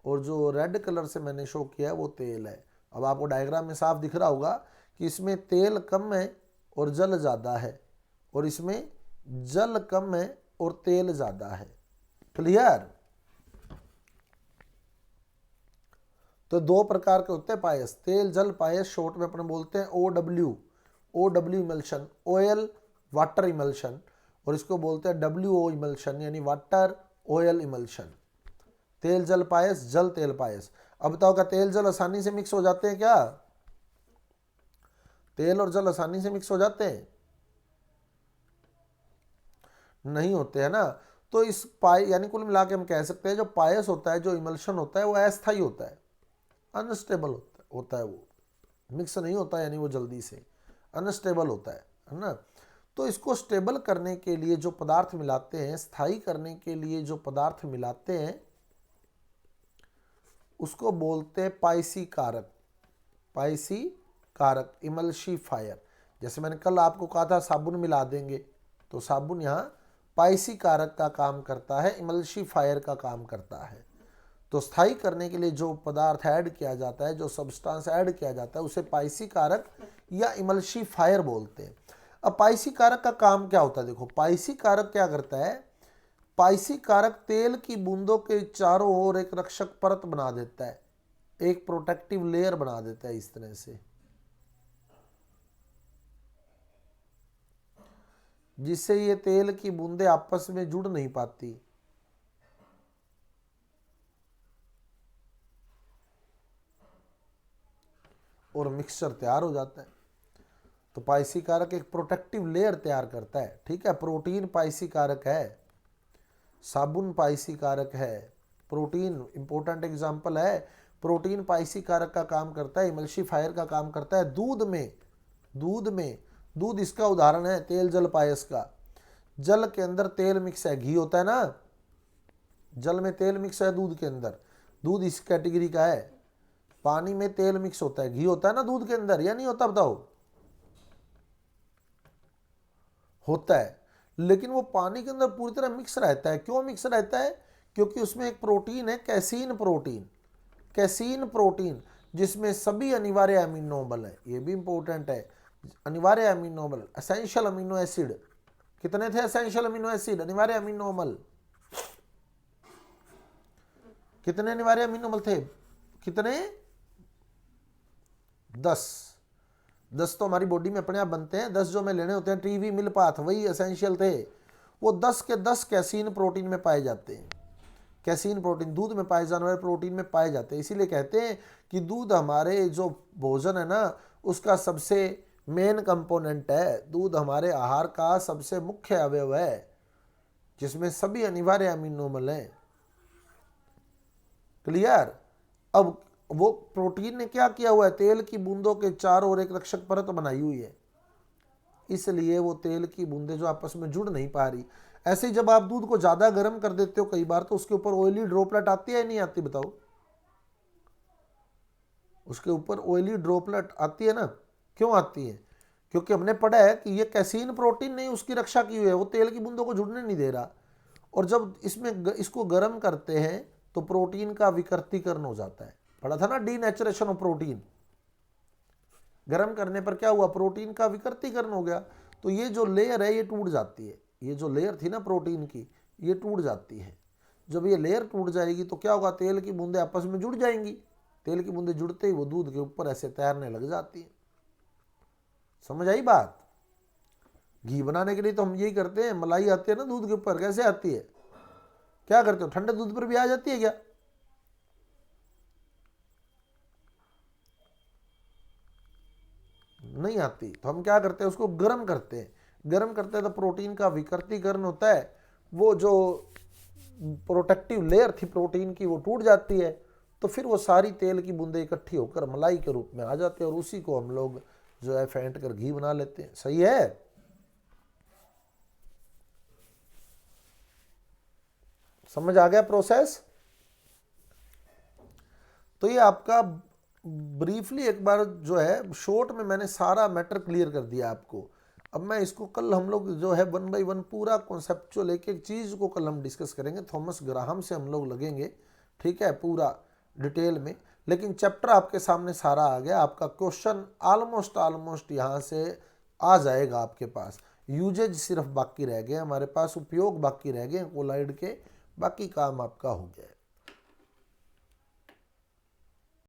और जो रेड कलर से मैंने शो किया है वो तेल है। अब आपको डायग्राम में साफ दिख रहा होगा कि इसमें तेल कम है और जल ज़्यादा है, और इसमें जल कम है और तेल ज़्यादा है। क्लियर? तो दो प्रकार के होते हैं पायस, तेल जल पायस, शॉर्ट में अपने बोलते हैं OW, OW emulsion, oil water emulsion, और इसको बोलते हैं WO इमल्शन, यानी वाटर ऑयल इमल्शन। तेल जल पायस, जल तेल पायस। अब बताओ, क्या तेल जल आसानी से मिक्स हो जाते हैं क्या? तेल और जल आसानी से मिक्स हो जाते हैं? नहीं होते, है ना। तो इस यानी कुल मिला के हम कह सकते हैं जो पायस होता है, जो इमल्शन होता है, वो अस्थायी होता है, अनस्टेबल होता है, वो मिक्स नहीं होता, यानी वो जल्दी से अनस्टेबल होता है ना। तो इसको स्टेबल करने के लिए जो पदार्थ मिलाते हैं, स्थायी करने के लिए जो पदार्थ मिलाते हैं, उसको बोलते हैं पाइसी कारक। पाइसी कारक, इमल्शिफायर। जैसे मैंने कल आपको कहा था साबुन मिला देंगे, तो साबुन यहाँ पाइसी कारक का काम करता है, इमल्शिफायर का काम करता है। तो स्थायी करने के लिए जो पदार्थ ऐड किया जाता है, जो सब्सटेंस ऐड किया जाता है, उसे पाइसी कारक या इमल्शिफायर बोलते हैं। अब पाइसी कारक का काम क्या होता है? देखो, पाइसी कारक क्या करता है, पाइसी कारक तेल की बूंदों के चारों ओर एक रक्षक परत बना देता है, एक प्रोटेक्टिव लेयर बना देता है इस तरह से, जिससे ये तेल की बूंदें आपस में जुड़ नहीं पाती। और मिक्सचर तैयार हो जाता है। तो पाइसी कारक एक प्रोटेक्टिव लेयर तैयार करता है। ठीक है, प्रोटीन पाइसी कारक है, साबुन पाइसी कारक है, प्रोटीन इंपॉर्टेंट एग्जांपल है, प्रोटीन पाइसी कारक का काम करता है, इमल्शिफायर का काम करता है। दूध इसका उदाहरण है, तेल जल पायस का। जल के अंदर तेल मिक्स है, घी होता है ना, जल में तेल मिक्स है दूध के अंदर, दूध इस कैटेगरी का है। पानी में तेल मिक्स होता है, घी होता है ना दूध के अंदर, या नहीं होता? बताओ, होता है, लेकिन वो पानी के अंदर पूरी तरह मिक्स रहता है। क्यों मिक्स रहता है? क्योंकि उसमें एक प्रोटीन है, कैसीन प्रोटीन, कैसीन प्रोटीन, जिसमें सभी अनिवार्य अमीनो अम्ल है। ये भी इंपॉर्टेंट है, अनिवार्य अमीनो अम्ल, एसेंशियल अमीनो एसिड। कितने थे एसेंशियल अमीनो एसिड, अनिवार्य अमीनो अम्ल? कितने अनिवार्य अमीनो अम्ल थे? कितने? 10 तो हमारी बॉडी में अपने आप बनते हैं, 10 जो हमें लेने होते हैं, टीवी मिल पाथ, वही एसेंशियल थे। वो 10 के 10 कैसीन प्रोटीन में पाए जाते हैं। कैसीन प्रोटीन दूध में पाए जाने वाले प्रोटीन में पाए जाते हैं। इसीलिए कहते हैं कि दूध हमारे जो भोजन है ना, उसका सबसे मेन कंपोनेंट है। दूध हमारे आहार का सबसे मुख्य अवयव है, जिसमें सभी अनिवार्य अमीनो अम्ल हैं। क्लियर? अब वो प्रोटीन ने क्या किया हुआ है, तेल की बूंदों के चारों ओर एक रक्षक परत बनाई हुई है, इसलिए वो तेल की बूंदें जो आपस में जुड़ नहीं पा रही। ऐसे ही जब आप दूध को ज्यादा गर्म कर देते हो कई बार, तो उसके ऊपर ऑयली ड्रॉपलेट आती है नहीं आती? बताओ, उसके ऊपर ऑयली ड्रॉपलेट आती है ना। क्यों आती है? क्योंकि हमने पढ़ा है कि ये कैसीन प्रोटीन ने उसकी रक्षा की हुई है, वो तेल की बूंदों को जुड़ने नहीं दे रहा। और जब इसको गर्म करते हैं तो प्रोटीन का विकृतीकरण हो जाता है। पढ़ा था ना, डीनेचुरेशन ऑफ प्रोटीन। गर्म करने पर क्या हुआ, प्रोटीन का विकृतीकरण हो गया। तो ये जो लेयर है ये टूट जाती है, ये जो लेयर थी ना प्रोटीन की, ये टूट जाती है। जब ये लेयर टूट जाएगी तो क्या होगा, तेल की बूंदें आपस में जुड़ जाएंगी। तेल की बूंदें जुड़ते ही वो दूध के ऊपर ऐसे तैरने लग जाती है। समझ आई बात? घी बनाने के लिए तो हम यही करते हैं, मलाई आती है ना दूध के ऊपर, कैसे आती है? क्या करते हो, ठंडे दूध पर भी आ जाती है क्या? नहीं आती। तो हम क्या करते हैं, उसको गर्म करते हैं। गर्म करते हैं तो प्रोटीन का विकृतीकरण होता है, वो जो प्रोटेक्टिव लेयर थी प्रोटीन की वो टूट जाती है, तो फिर वो सारी तेल की बूंदें इकट्ठी होकर मलाई के रूप में आ जाते हैं और उसी को हम लोग जो है फेंट कर घी बना लेते हैं। सही है। समझ आ गया प्रोसेस। तो ये आपका ब्रीफली एक बार जो है शॉर्ट में मैंने सारा मैटर क्लियर कर दिया आपको। अब मैं इसको कल हम लोग जो है 1 बाय 1 पूरा कॉन्सेप्चुअल एक एक चीज़ को कल हम डिस्कस करेंगे। थॉमस ग्राहम से हम लोग लगेंगे, ठीक है, पूरा डिटेल में। लेकिन चैप्टर आपके सामने सारा आ गया। आपका क्वेश्चन ऑलमोस्ट यहाँ से आ जाएगा आपके पास। यूजेज सिर्फ बाकी रह गए हमारे पास, उपयोग बाकी रह गए कोलाइड के, बाकी काम आपका हो गया है।